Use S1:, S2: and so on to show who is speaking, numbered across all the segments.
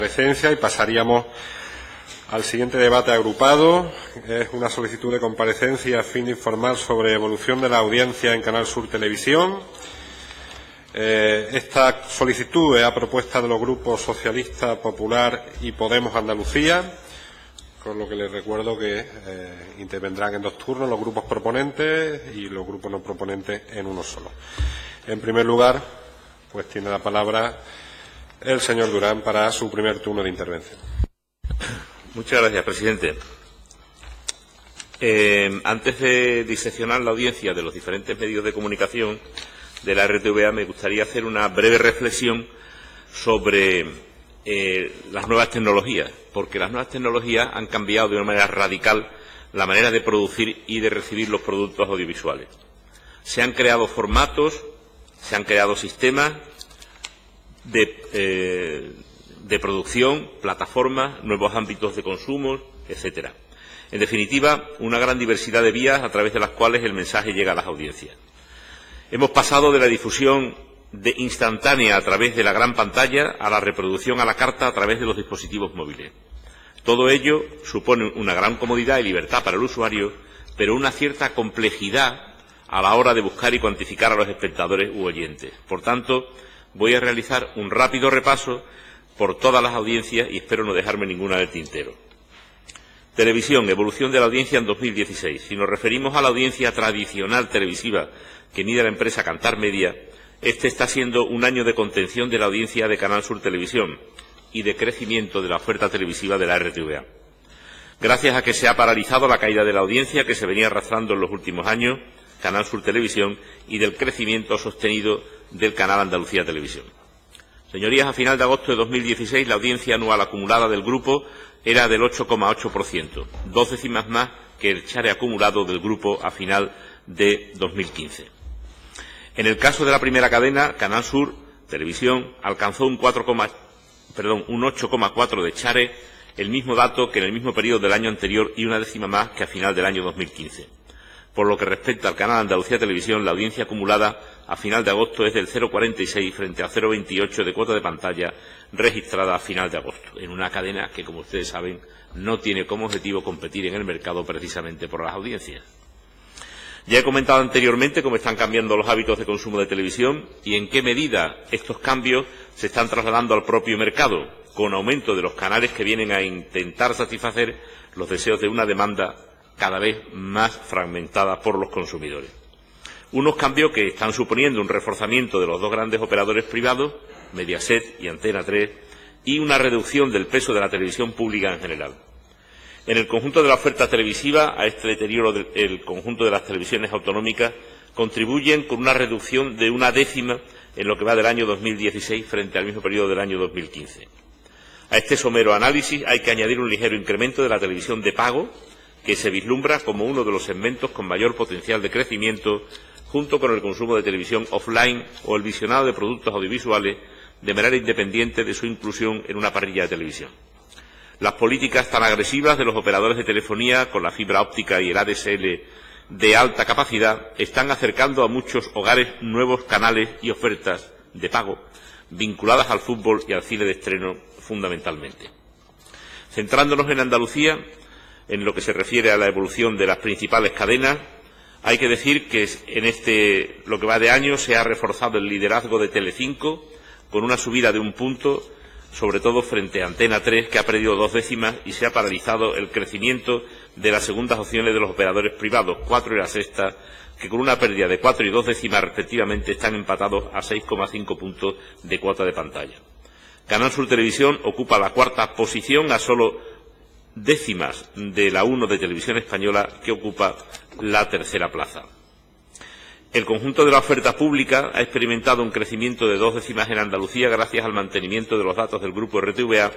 S1: Comparecencia y pasaríamos al siguiente debate agrupado. Es una solicitud de comparecencia a fin de informar sobre evolución de la audiencia en Canal Sur Televisión. Esta solicitud es a propuesta de los grupos Socialista, Popular y Podemos Andalucía, con lo que les recuerdo que intervendrán en dos turnos los grupos proponentes y los grupos no proponentes en uno solo. En primer lugar, pues tiene la palabra el señor Durán para su primer turno de intervención.
S2: Muchas gracias, presidente. Antes de diseccionar la audiencia de los diferentes medios de comunicación de la RTVA, me gustaría hacer una breve reflexión sobre las nuevas tecnologías, porque las nuevas tecnologías han cambiado de una manera radical la manera de producir y de recibir los productos audiovisuales. Se han creado formatos, se han creado sistemas de producción, plataformas, nuevos ámbitos de consumo, etcétera. En definitiva, una gran diversidad de vías a través de las cuales el mensaje llega a las audiencias. Hemos pasado de la difusión instantánea a través de la gran pantalla a la reproducción a la carta a través de los dispositivos móviles. Todo ello supone una gran comodidad y libertad para el usuario, pero una cierta complejidad a la hora de buscar y cuantificar a los espectadores u oyentes. Por tanto, voy a realizar un rápido repaso por todas las audiencias y espero no dejarme ninguna del tintero. Televisión, evolución de la audiencia en 2016. Si nos referimos a la audiencia tradicional televisiva que mide la empresa Kantar Media, este está siendo un año de contención de la audiencia de Canal Sur Televisión y de crecimiento de la oferta televisiva de la RTVA. Gracias a que se ha paralizado la caída de la audiencia que se venía arrastrando en los últimos años, Canal Sur Televisión, y del crecimiento sostenido del canal Andalucía Televisión. Señorías, a final de agosto de 2016 la audiencia anual acumulada del grupo era del 8,8%, 2 décimas más que el share acumulado del grupo a final de 2015. En el caso de la primera cadena, Canal Sur Televisión alcanzó un 8,4 de share, el mismo dato que en el mismo periodo del año anterior y una décima más que a final del año 2015. Por lo que respecta al canal Andalucía Televisión, la audiencia acumulada a final de agosto es del 0,46 frente a 0,28 de cuota de pantalla registrada a final de agosto, en una cadena que, como ustedes saben, no tiene como objetivo competir en el mercado precisamente por las audiencias. Ya he comentado anteriormente cómo están cambiando los hábitos de consumo de televisión y en qué medida estos cambios se están trasladando al propio mercado, con aumento de los canales que vienen a intentar satisfacer los deseos de una demanda cada vez más fragmentada por los consumidores. Unos cambios que están suponiendo un reforzamiento de los dos grandes operadores privados, Mediaset y Antena 3, y una reducción del peso de la televisión pública en general. En el conjunto de la oferta televisiva, a este deterioro del conjunto de las televisiones autonómicas contribuyen con una reducción de una décima en lo que va del año 2016 frente al mismo periodo del año 2015. A este somero análisis hay que añadir un ligero incremento de la televisión de pago, que se vislumbra como uno de los segmentos con mayor potencial de crecimiento, junto con el consumo de televisión offline o el visionado de productos audiovisuales de manera independiente de su inclusión en una parrilla de televisión. Las políticas tan agresivas de los operadores de telefonía con la fibra óptica y el ADSL de alta capacidad están acercando a muchos hogares nuevos canales y ofertas de pago vinculadas al fútbol y al cine de estreno fundamentalmente. Centrándonos en Andalucía, en lo que se refiere a la evolución de las principales cadenas, hay que decir que en lo que va de año se ha reforzado el liderazgo de Telecinco con una subida de un punto, sobre todo frente a Antena 3, que ha perdido 2 décimas, y se ha paralizado el crecimiento de las segundas opciones de los operadores privados, 4 y la sexta, que con una pérdida de 4 y 2 décimas respectivamente están empatados a 6,5 puntos de cuota de pantalla. Canal Sur Televisión ocupa la cuarta posición a solo décimas de la 1 de Televisión Española, que ocupa la tercera plaza. El conjunto de la oferta pública ha experimentado un crecimiento de 2 décimas en Andalucía gracias al mantenimiento de los datos del grupo RTVA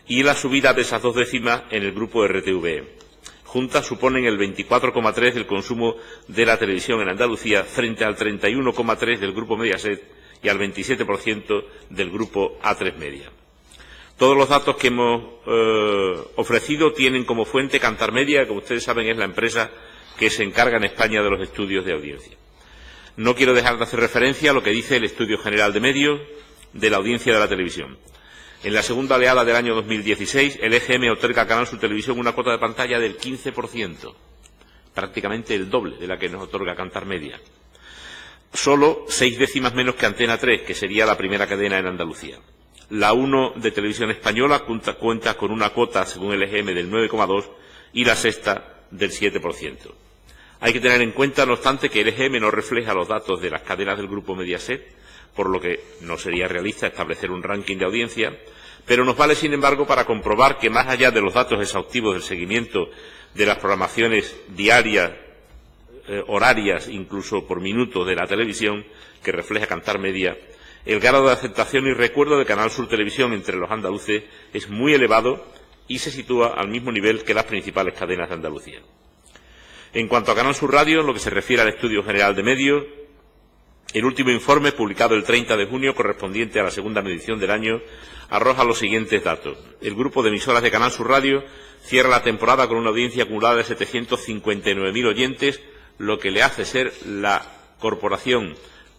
S2: y la subida de esas 2 décimas en el grupo RTVE. Juntas suponen el 24,3 del consumo de la televisión en Andalucía frente al 31,3 del grupo Mediaset y al 27% del grupo A3 Media. Todos los datos que hemos ofrecido tienen como fuente Kantar Media, que como ustedes saben es la empresa que se encarga en España de los estudios de audiencia. No quiero dejar de hacer referencia a lo que dice el Estudio General de Medios de la audiencia de la televisión. En la segunda oleada del año 2016, el EGM otorga a Canal Sur Televisión una cuota de pantalla del 15%, prácticamente el doble de la que nos otorga Cantar Media. Solo 6 décimas menos que Antena 3, que sería la primera cadena en Andalucía. La 1 de Televisión Española cuenta con una cuota, según el EGM, del 9,2% y la sexta del 7%. Hay que tener en cuenta, no obstante, que el EGM no refleja los datos de las cadenas del grupo Mediaset, por lo que no sería realista establecer un ranking de audiencia, pero nos vale, sin embargo, para comprobar que, más allá de los datos exhaustivos del seguimiento de las programaciones diarias, horarias, incluso por minuto, de la televisión, que refleja Cantar Media, el grado de aceptación y recuerdo de Canal Sur Televisión entre los andaluces es muy elevado y se sitúa al mismo nivel que las principales cadenas de Andalucía. En cuanto a Canal Sur Radio, en lo que se refiere al Estudio General de Medios, el último informe, publicado el 30 de junio, correspondiente a la segunda medición del año, arroja los siguientes datos. El grupo de emisoras de Canal Sur Radio cierra la temporada con una audiencia acumulada de 759.000 oyentes, lo que le hace ser la corporación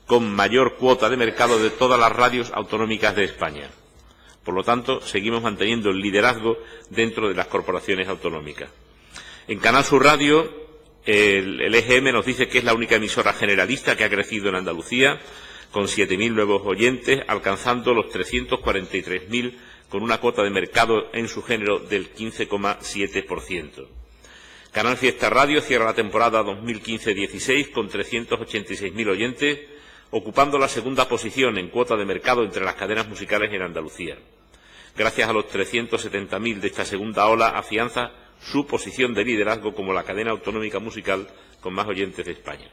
S2: con mayor cuota de mercado de todas las radios autonómicas de España. Por lo tanto, seguimos manteniendo el liderazgo dentro de las corporaciones autonómicas. En Canal Sur Radio, el EGM nos dice que es la única emisora generalista que ha crecido en Andalucía, con 7.000 nuevos oyentes, alcanzando los 343.000, con una cuota de mercado en su género del 15,7%. Canal Fiesta Radio cierra la temporada 2015-16 con 386.000 oyentes, ocupando la segunda posición en cuota de mercado entre las cadenas musicales en Andalucía. Gracias a los 370.000 de esta segunda ola, afianza su posición de liderazgo como la cadena autonómica musical con más oyentes de España.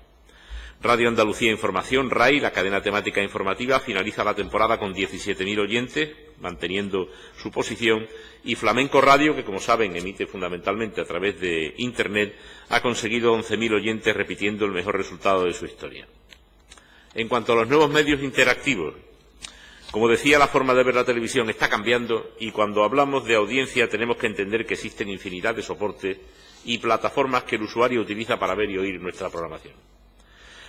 S2: Radio Andalucía Información, RAI, la cadena temática informativa, finaliza la temporada con 17.000 oyentes, manteniendo su posición, y Flamenco Radio, que como saben emite fundamentalmente a través de Internet, ha conseguido 11.000 oyentes, repitiendo el mejor resultado de su historia. En cuanto a los nuevos medios interactivos, como decía, la forma de ver la televisión está cambiando, y cuando hablamos de audiencia tenemos que entender que existen infinidad de soportes y plataformas que el usuario utiliza para ver y oír nuestra programación.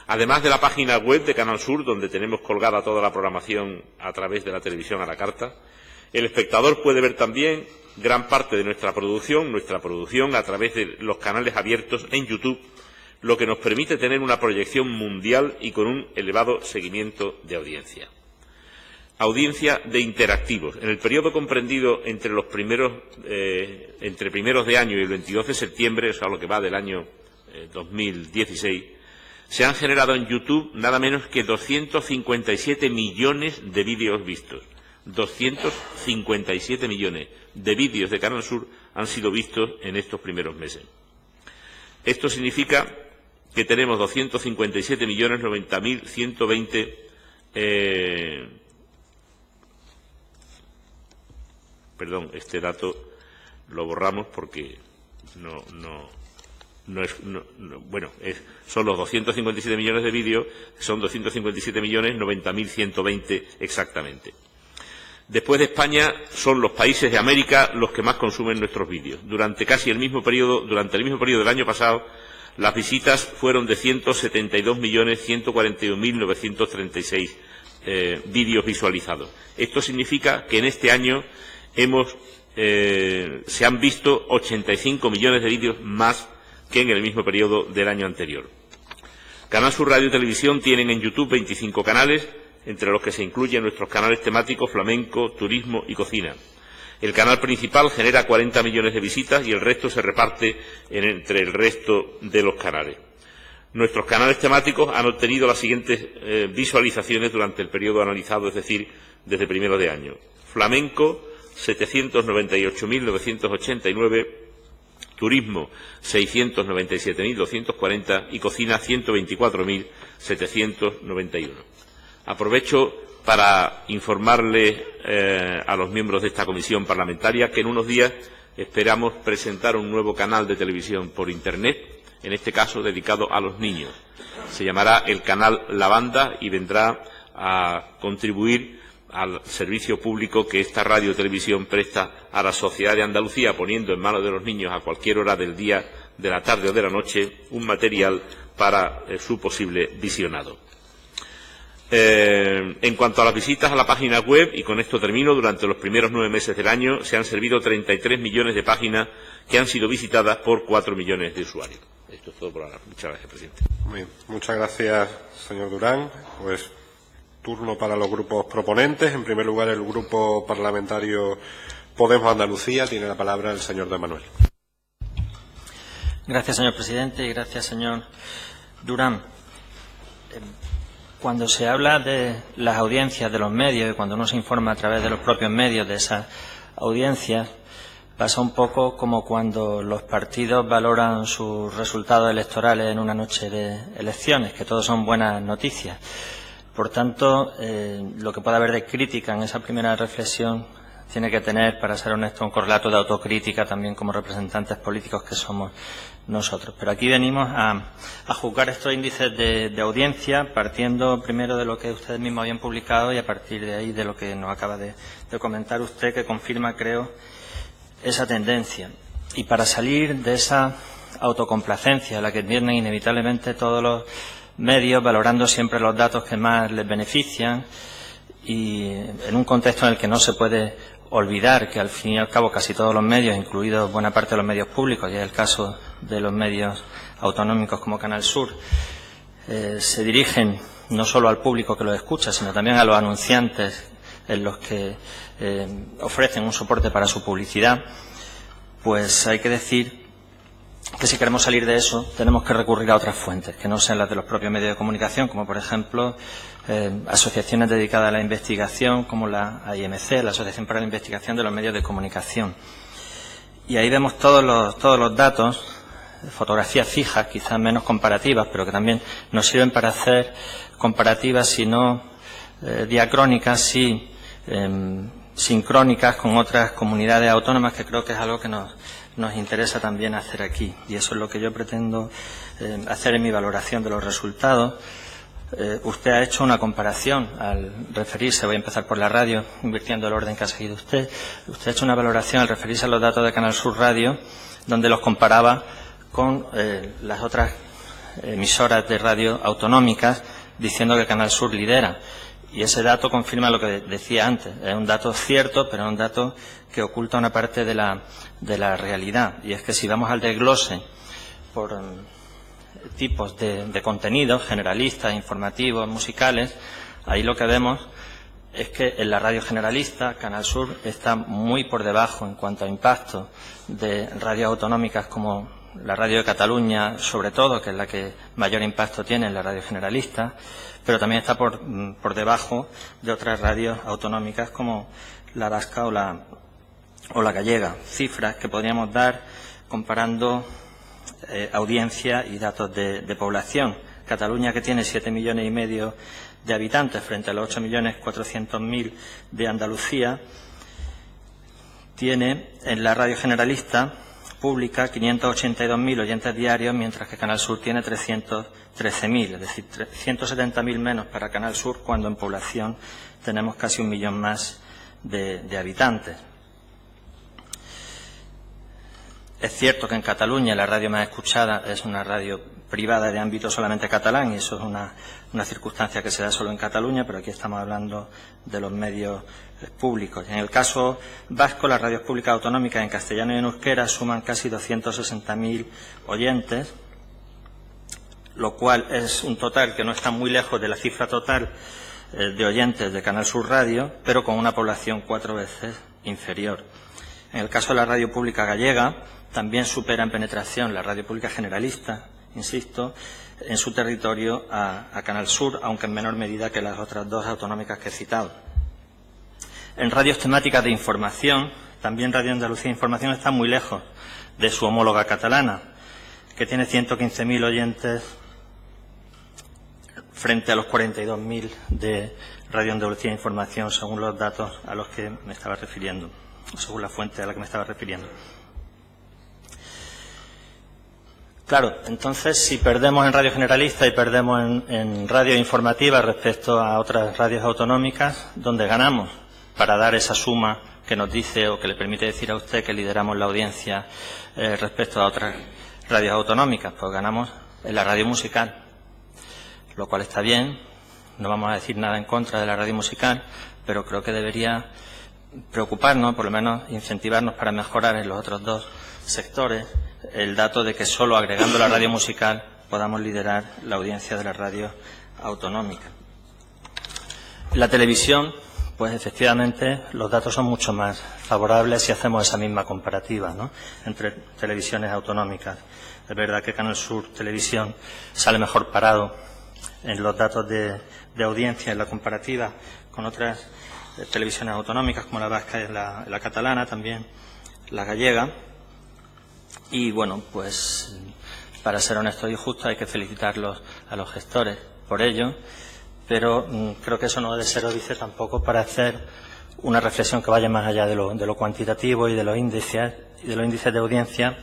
S2: Además de la página web de Canal Sur, donde tenemos colgada toda la programación a través de la televisión a la carta, el espectador puede ver también gran parte de nuestra producción a través de los canales abiertos en YouTube, lo que nos permite tener una proyección mundial y con un elevado seguimiento de audiencia. Audiencia de interactivos. En el periodo comprendido entre primeros de año y el 22 de septiembre, o sea, lo que va del año 2016, se han generado en YouTube nada menos que 257 millones de vídeos vistos. 257 millones de vídeos de Canal Sur han sido vistos en estos primeros meses. Esto significa que tenemos 257.090.120 este dato lo borramos porque son los 257 millones de vídeos, son 257.090.120 exactamente. Después de España, son los países de América los que más consumen nuestros vídeos. Durante el mismo periodo del año pasado, las visitas fueron de 172.141.936 vídeos visualizados. Esto significa que en este año se han visto 85 millones de vídeos más que en el mismo periodo del año anterior. Canal Sur Radio y Televisión tienen en YouTube 25 canales, entre los que se incluyen nuestros canales temáticos flamenco, turismo y cocina. El canal principal genera 40 millones de visitas y el resto se reparte entre el resto de los canales. Nuestros canales temáticos han obtenido las siguientes visualizaciones durante el periodo analizado, es decir, desde primero de año. Flamenco, 798.989, turismo, 697.240 y cocina, 124.791. Aprovecho para informarle a los miembros de esta comisión parlamentaria que en unos días esperamos presentar un nuevo canal de televisión por Internet, en este caso dedicado a los niños. Se llamará el canal La Banda y vendrá a contribuir al servicio público que esta radio y televisión presta a la sociedad de Andalucía, poniendo en manos de los niños a cualquier hora del día, de la tarde o de la noche, un material para su posible visionado. En cuanto a las visitas a la página web, y con esto termino, durante los primeros 9 meses del año se han servido 33 millones de páginas que han sido visitadas por 4 millones de usuarios. Esto es todo por ahora. Muchas gracias, presidente.
S1: Muy bien. Muchas gracias, señor Durán. Pues turno para los grupos proponentes. En primer lugar, el grupo parlamentario Podemos Andalucía. Tiene la palabra el señor de Manuel.
S3: Gracias, señor presidente, y gracias, señor Durán. Cuando se habla de las audiencias de los medios y cuando uno se informa a través de los propios medios de esas audiencias, pasa un poco como cuando los partidos valoran sus resultados electorales en una noche de elecciones, que todos son buenas noticias. Por tanto, lo que pueda haber de crítica en esa primera reflexión tiene que tener, para ser honesto, un correlato de autocrítica también como representantes políticos que somos nosotros. Pero aquí venimos a juzgar estos índices de audiencia partiendo primero de lo que ustedes mismos habían publicado y a partir de ahí de lo que nos acaba de comentar usted, que confirma, creo, esa tendencia. Y para salir de esa autocomplacencia a la que tienden inevitablemente todos los medios, valorando siempre los datos que más les benefician y en un contexto en el que no se puede olvidar que al fin y al cabo casi todos los medios, incluidos buena parte de los medios públicos, y es el caso de los medios autonómicos como Canal Sur, se dirigen no solo al público que los escucha, sino también a los anunciantes en los que ofrecen un soporte para su publicidad, pues hay que decir que si queremos salir de eso tenemos que recurrir a otras fuentes, que no sean las de los propios medios de comunicación, como por ejemplo asociaciones dedicadas a la investigación, como la AIMC, la Asociación para la Investigación de los Medios de Comunicación. Y ahí vemos todos los datos, fotografías fijas, quizás menos comparativas, pero que también nos sirven para hacer comparativas, si no diacrónicas, sí sincrónicas con otras comunidades autónomas, que creo que es algo que nos interesa también hacer aquí. Y eso es lo que yo pretendo hacer en mi valoración de los resultados. Usted ha hecho una comparación al referirse, voy a empezar por la radio, invirtiendo el orden que ha seguido usted. Usted ha hecho una valoración al referirse a los datos de Canal Sur Radio, donde los comparaba con las otras emisoras de radio autonómicas, diciendo que Canal Sur lidera. Y ese dato confirma lo que decía antes. Es un dato cierto, pero es un dato que oculta una parte de la realidad. Y es que si vamos al desglose por tipos de contenidos, generalistas, informativos, musicales, ahí lo que vemos es que en la radio generalista, Canal Sur está muy por debajo en cuanto a impacto de radios autonómicas como la radio de Cataluña, sobre todo, que es la que mayor impacto tiene en la radio generalista, pero también está por debajo de otras radios autonómicas como la vasca o la gallega. Cifras que podríamos dar comparando audiencia y datos de población. Cataluña, que tiene 7,5 millones de habitantes frente a los 8.400.000 de Andalucía, tiene en la radio generalista pública 582.000 oyentes diarios, mientras que Canal Sur tiene 313.000, es decir, 170.000 menos para Canal Sur, cuando en población tenemos casi 1 millón más de habitantes. Es cierto que en Cataluña la radio más escuchada es una radio privada de ámbito solamente catalán, y eso es una circunstancia que se da solo en Cataluña, pero aquí estamos hablando de los medios públicos. En el caso vasco, las radios públicas autonómicas en castellano y en euskera suman casi 260.000 oyentes, lo cual es un total que no está muy lejos de la cifra total de oyentes de Canal Sur Radio, pero con una población 4 veces inferior. En el caso de la radio pública gallega, también supera en penetración la radio pública generalista, insisto, en su territorio a Canal Sur, aunque en menor medida que las otras dos autonómicas que he citado. En radios temáticas de información, también Radio Andalucía Información está muy lejos de su homóloga catalana, que tiene 115.000 oyentes frente a los 42.000 de Radio Andalucía Información, según los datos a los que me estaba refiriendo, según la fuente a la que me estaba refiriendo. Claro, entonces, si perdemos en radio generalista y perdemos en radio informativa respecto a otras radios autonómicas, ¿dónde ganamos? Para dar esa suma que nos dice o que le permite decir a usted que lideramos la audiencia respecto a otras radios autonómicas, pues ganamos en la radio musical, lo cual está bien, no vamos a decir nada en contra de la radio musical, pero creo que debería preocuparnos, por lo menos incentivarnos para mejorar en los otros dos sectores, el dato de que solo agregando la radio musical podamos liderar la audiencia de la radio autonómica. La televisión, pues efectivamente los datos son mucho más favorables si hacemos esa misma comparativa, ¿no?, entre televisiones autonómicas. Es verdad que Canal Sur Televisión sale mejor parado en los datos de audiencia en la comparativa con otras televisiones autonómicas como la vasca y la catalana, también la gallega. Y bueno, pues para ser honesto y justo hay que felicitarlos a los gestores por ello, pero creo que eso no debe ser óbice tampoco para hacer una reflexión que vaya más allá de lo cuantitativo y de los índices de audiencia,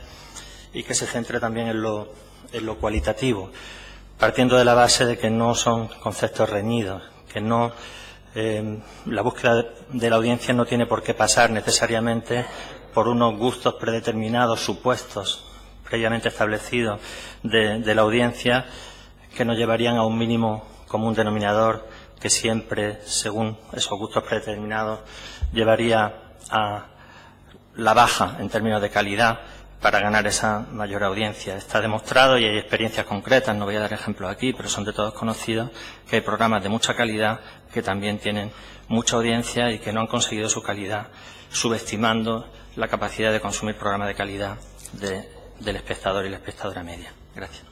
S3: y que se centre también en lo cualitativo, partiendo de la base de que no son conceptos reñidos, que no la búsqueda de la audiencia no tiene por qué pasar necesariamente por unos gustos predeterminados, supuestos previamente establecidos de la audiencia, que nos llevarían a un mínimo común denominador que siempre, según esos gustos predeterminados, llevaría a la baja en términos de calidad para ganar esa mayor audiencia. Está demostrado, y hay experiencias concretas, no voy a dar ejemplos aquí, pero son de todos conocidos, que hay programas de mucha calidad que también tienen mucha audiencia y que no han conseguido su calidad, subestimando la capacidad de consumir programas de calidad del espectador y la espectadora media. Gracias.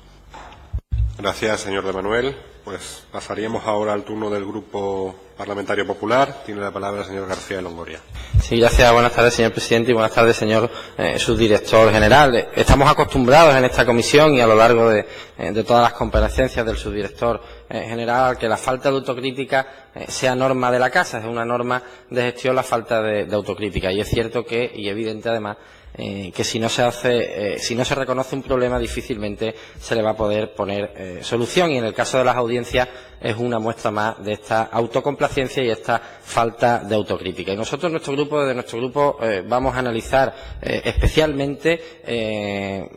S1: Gracias, señor de Manuel. Pues pasaríamos ahora al turno del Grupo Parlamentario Popular. Tiene la palabra el señor García de Longoria.
S4: Sí, gracias. Buenas tardes, señor presidente, y buenas tardes, señor subdirector general. Estamos acostumbrados en esta comisión y a lo largo de todas las comparecencias del subdirector general que la falta de autocrítica sea norma de la casa. Es una norma de gestión la falta de autocrítica. Y es cierto que, y evidente además, que si no se reconoce un problema, difícilmente se le va a poder poner solución, y en el caso de las audiencias es una muestra más de esta autocomplacencia y esta falta de autocrítica. Y nosotros, desde nuestro grupo, vamos a analizar especialmente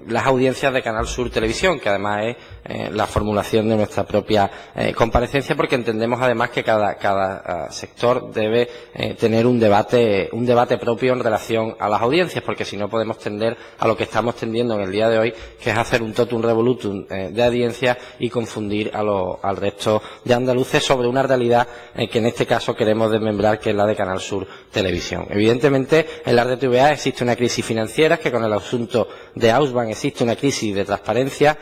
S4: las audiencias de Canal Sur Televisión, que además es la formulación de nuestra propia comparecencia, porque entendemos además que cada sector debe tener un debate propio en relación a las audiencias, porque si no podemos tender a lo que estamos tendiendo en el día de hoy, que es hacer un totum revolutum de audiencias y confundir al resto de andaluces sobre una realidad que en este caso queremos desmembrar, que es la de Canal Sur Televisión. Evidentemente, en la RTVA existe una crisis financiera, que con el asunto de Ausban existe una crisis de transparencia,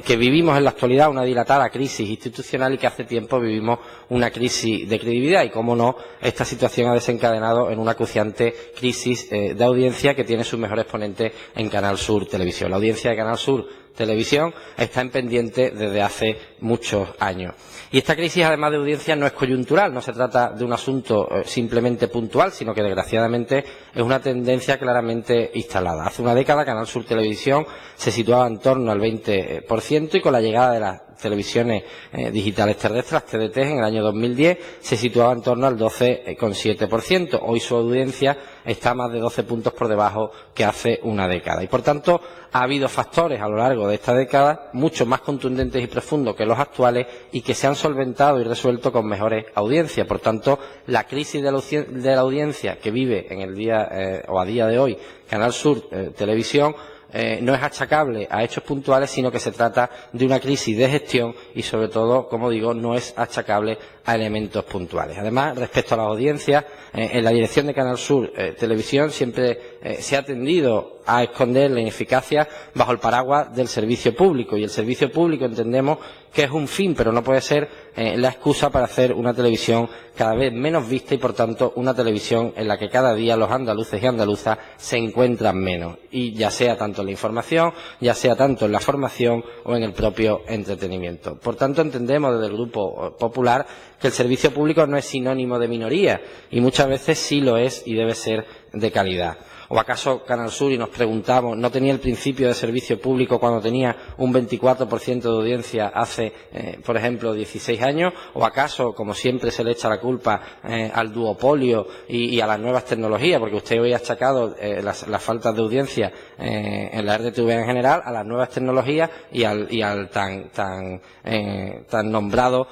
S4: que vivimos en la actualidad una dilatada crisis institucional y que hace tiempo vivimos una crisis de credibilidad. Y, cómo no, esta situación ha desencadenado en una acuciante crisis de audiencia que tiene sus mejores exponentes en Canal Sur Televisión. La audiencia de Canal Sur Televisión está en pendiente desde hace muchos años. Y esta crisis, además de audiencia, no es coyuntural, no se trata de un asunto simplemente puntual, sino que desgraciadamente es una tendencia claramente instalada. Hace una década Canal Sur Televisión se situaba en torno al 20%, y con la llegada de las televisiones digitales terrestres, las TDT, en el año 2010 se situaba en torno al 12,7%. Hoy su audiencia está más de 12 puntos por debajo que hace una década. Y por tanto ha habido factores a lo largo de esta década mucho más contundentes y profundos que los actuales, y que se han solventado y resuelto con mejores audiencias. Por tanto, la crisis de la audiencia que vive en el día o a día de hoy Canal Sur Televisión no es achacable a hechos puntuales, sino que se trata de una crisis de gestión y, sobre todo, como digo, no es achacable a elementos puntuales. Además, respecto a las audiencias, en la dirección de Canal Sur Televisión siempre se ha tendido a esconder la ineficacia bajo el paraguas del servicio público, y el servicio público entendemos que es un fin, pero no puede ser la excusa para hacer una televisión cada vez menos vista, y por tanto una televisión en la que cada día los andaluces y andaluzas se encuentran menos, y ya sea tanto en la información, ya sea tanto en la formación o en el propio entretenimiento. Por tanto, entendemos desde el Grupo Popular que el servicio público no es sinónimo de minoría, y muchas veces sí lo es y debe ser de calidad. ¿O acaso Canal Sur, y nos preguntamos, no tenía el principio de servicio público cuando tenía un 24% de audiencia hace, por ejemplo, 16 años? ¿O acaso, como siempre se le echa la culpa al duopolio y a las nuevas tecnologías, porque usted hoy ha achacado las faltas de audiencia en la RTV en general a las nuevas tecnologías y al tan nombrado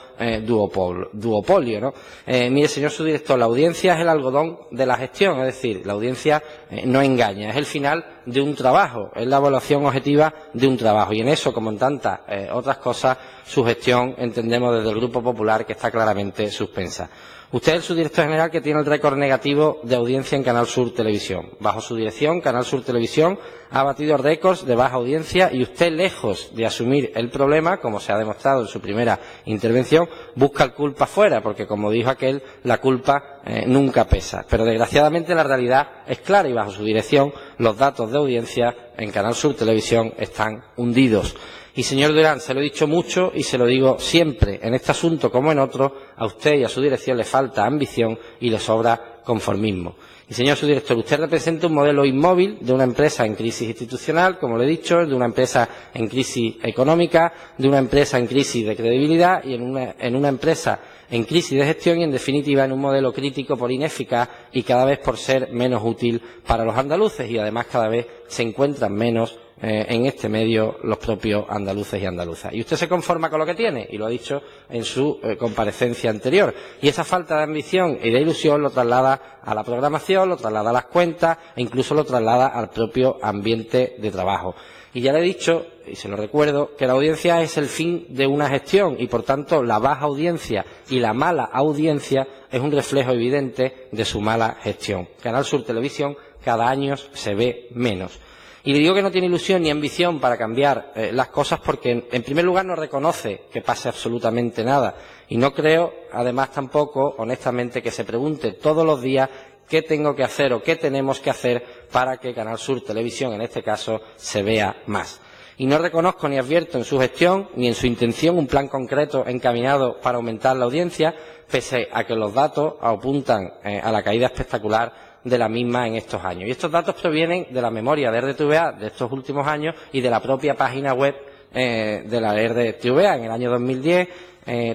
S4: duopolio, ¿no? Mire, señor subdirector, la audiencia es el algodón de la gestión, es decir, la audiencia no engaña, es el final de un trabajo, es la evaluación objetiva de un trabajo, y en eso, como en tantas otras cosas, su gestión entendemos desde el Grupo Popular que está claramente suspensa. Usted es el subdirector general que tiene el récord negativo de audiencia en Canal Sur Televisión. Bajo su dirección, Canal Sur Televisión ha batido récords de baja audiencia y usted, lejos de asumir el problema, como se ha demostrado en su primera intervención, busca la culpa fuera, porque, como dijo aquel, la culpa nunca pesa. Pero, desgraciadamente, la realidad es clara y, bajo su dirección, los datos de audiencia en Canal Sur Televisión están hundidos. Y, señor Durán, se lo he dicho mucho y se lo digo siempre, en este asunto como en otros, a usted y a su dirección le falta ambición y le sobra conformismo. Y, señor subdirector, usted representa un modelo inmóvil de una empresa en crisis institucional, como le he dicho, de una empresa en crisis económica, de una empresa en crisis de credibilidad y en una empresa en crisis de gestión y, en definitiva, en un modelo crítico por ineficaz y cada vez por ser menos útil para los andaluces, y además cada vez se encuentran menos en este medio los propios andaluces y andaluzas. Y usted se conforma con lo que tiene, y lo ha dicho en su comparecencia anterior. Y esa falta de ambición y de ilusión lo traslada a la programación, lo traslada a las cuentas e incluso lo traslada al propio ambiente de trabajo. Y ya le he dicho, y se lo recuerdo, que la audiencia es el fin de una gestión y, por tanto, la baja audiencia y la mala audiencia es un reflejo evidente de su mala gestión. Canal Sur Televisión cada año se ve menos. Y le digo que no tiene ilusión ni ambición para cambiar las cosas porque, en primer lugar, no reconoce que pase absolutamente nada. Y no creo, además, tampoco, honestamente, que se pregunte todos los días qué tengo que hacer o qué tenemos que hacer para que Canal Sur Televisión, en este caso, se vea más. Y no reconozco ni advierto en su gestión ni en su intención un plan concreto encaminado para aumentar la audiencia, pese a que los datos apuntan a la caída espectacular de la misma en estos años. Y estos datos provienen de la memoria de RTVA de estos últimos años y de la propia página web de la RTVA. En el año 2010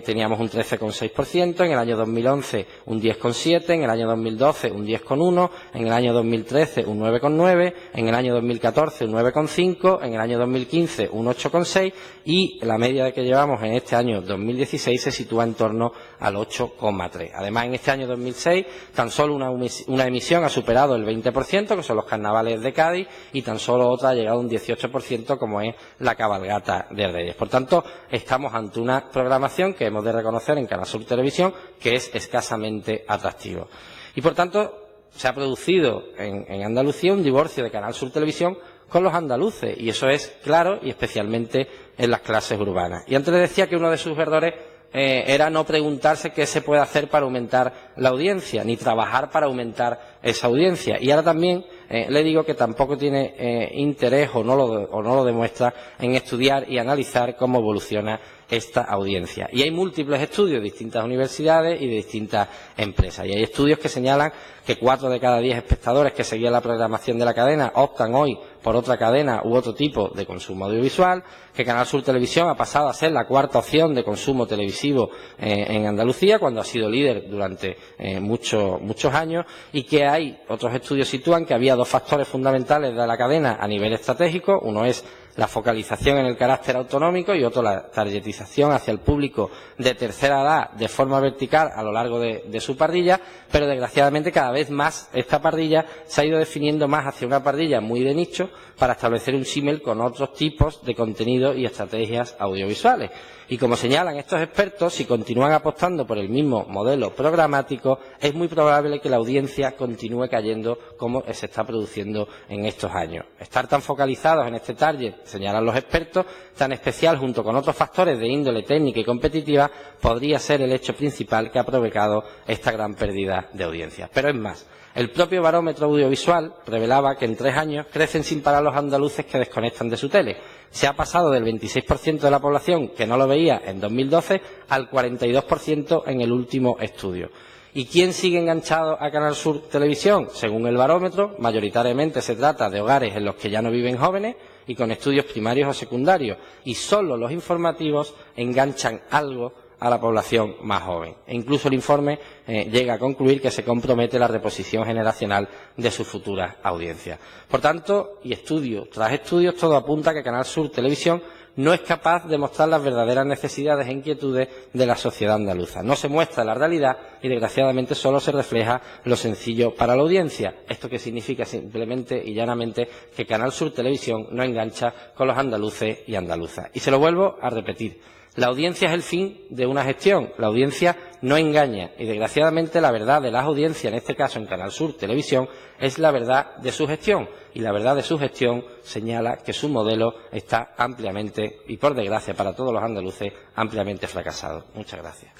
S4: teníamos un 13,6%, en el año 2011 un 10,7%, en el año 2012 un 10,1%, en el año 2013 un 9,9%, en el año 2014 un 9,5%, en el año 2015 un 8,6% y la media que llevamos en este año 2016 se sitúa en torno al 8,3%. Además, en este año 2006 tan solo una emisión ha superado el 20%, que son los carnavales de Cádiz, y tan solo otra ha llegado a un 18%, como es la cabalgata de Reyes. Por tanto, estamos ante una programación que hemos de reconocer en Canal Sur Televisión que es escasamente atractivo. Y, por tanto, se ha producido en Andalucía un divorcio de Canal Sur Televisión con los andaluces, y eso es claro, y especialmente en las clases urbanas. Y antes le decía que uno de sus errores era no preguntarse qué se puede hacer para aumentar la audiencia, ni trabajar para aumentar esa audiencia. Y ahora también le digo que tampoco tiene interés o no lo demuestra en estudiar y analizar cómo evoluciona esta audiencia. Y hay múltiples estudios de distintas universidades y de distintas empresas. Y hay estudios que señalan que 4 de cada 10 espectadores que seguían la programación de la cadena optan hoy por otra cadena u otro tipo de consumo audiovisual, que Canal Sur Televisión ha pasado a ser la cuarta opción de consumo televisivo en Andalucía, cuando ha sido líder durante muchos años, y que otros estudios sitúan que había 2 factores fundamentales de la cadena a nivel estratégico. Uno es la focalización en el carácter autonómico y otro la targetización hacia el público de tercera edad de forma vertical a lo largo de su parrilla, pero desgraciadamente cada vez más esta parrilla se ha ido definiendo más hacia una parrilla muy de nicho para establecer un símil con otros tipos de contenido y estrategias audiovisuales. Y, como señalan estos expertos, si continúan apostando por el mismo modelo programático, es muy probable que la audiencia continúe cayendo como se está produciendo en estos años. Estar tan focalizados en este target, señalan los expertos, tan especial junto con otros factores de índole técnica y competitiva, podría ser el hecho principal que ha provocado esta gran pérdida de audiencia. Pero es más, el propio barómetro audiovisual revelaba que en 3 años crecen sin parar los andaluces que desconectan de su tele. Se ha pasado del 26% de la población que no lo veía en 2012 al 42% en el último estudio. ¿Y quién sigue enganchado a Canal Sur Televisión? Según el barómetro, mayoritariamente se trata de hogares en los que ya no viven jóvenes y con estudios primarios o secundarios, y solo los informativos enganchan algo a la población más joven. E incluso el informe llega a concluir que se compromete la reposición generacional de sus futuras audiencias. Por tanto, y estudio tras estudios, todo apunta a que Canal Sur Televisión no es capaz de mostrar las verdaderas necesidades e inquietudes de la sociedad andaluza. No se muestra la realidad y, desgraciadamente, solo se refleja lo sencillo para la audiencia. ¿Esto qué significa? Simplemente y llanamente que Canal Sur Televisión no engancha con los andaluces y andaluzas. Y se lo vuelvo a repetir. La audiencia es el fin de una gestión. La audiencia no engaña. Y, desgraciadamente, la verdad de las audiencias, en este caso en Canal Sur Televisión, es la verdad de su gestión. Y la verdad de su gestión señala que su modelo está ampliamente, y por desgracia para todos los andaluces, ampliamente fracasado. Muchas gracias.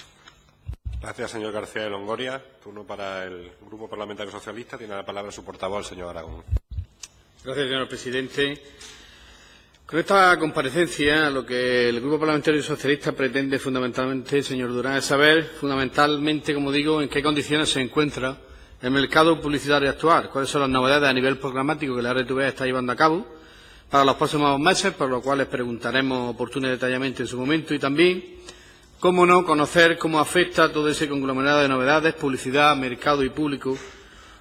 S1: Gracias, señor García de Longoria. Turno para el Grupo Parlamentario Socialista. Tiene la palabra su portavoz, el señor Aragón.
S5: Gracias, señor presidente. Con esta comparecencia, lo que el Grupo Parlamentario Socialista pretende fundamentalmente, señor Durán, es saber, fundamentalmente, como digo, en qué condiciones se encuentra el mercado publicitario actual, cuáles son las novedades a nivel programático que la RTV está llevando a cabo para los próximos meses, por lo cual les preguntaremos oportuno y detalladamente en su momento, y también, cómo no, conocer cómo afecta todo ese conglomerado de novedades, publicidad, mercado y público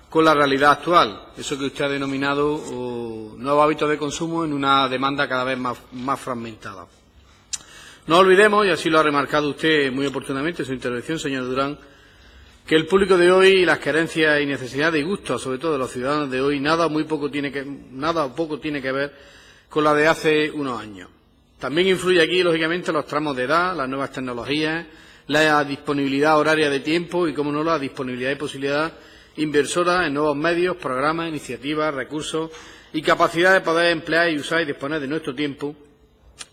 S5: con la realidad actual, eso que usted ha denominado nuevos hábitos de consumo en una demanda cada vez más fragmentada. No olvidemos, y así lo ha remarcado usted muy oportunamente en su intervención, señor Durán, que el público de hoy, las carencias y necesidades y gustos, sobre todo de los ciudadanos de hoy, nada o poco tiene que ver con la de hace unos años. También influye aquí, lógicamente, los tramos de edad, las nuevas tecnologías, la disponibilidad horaria de tiempo y, como no, la disponibilidad y posibilidad inversora en nuevos medios, programas, iniciativas, recursos y capacidad de poder emplear y usar y disponer de nuestro tiempo,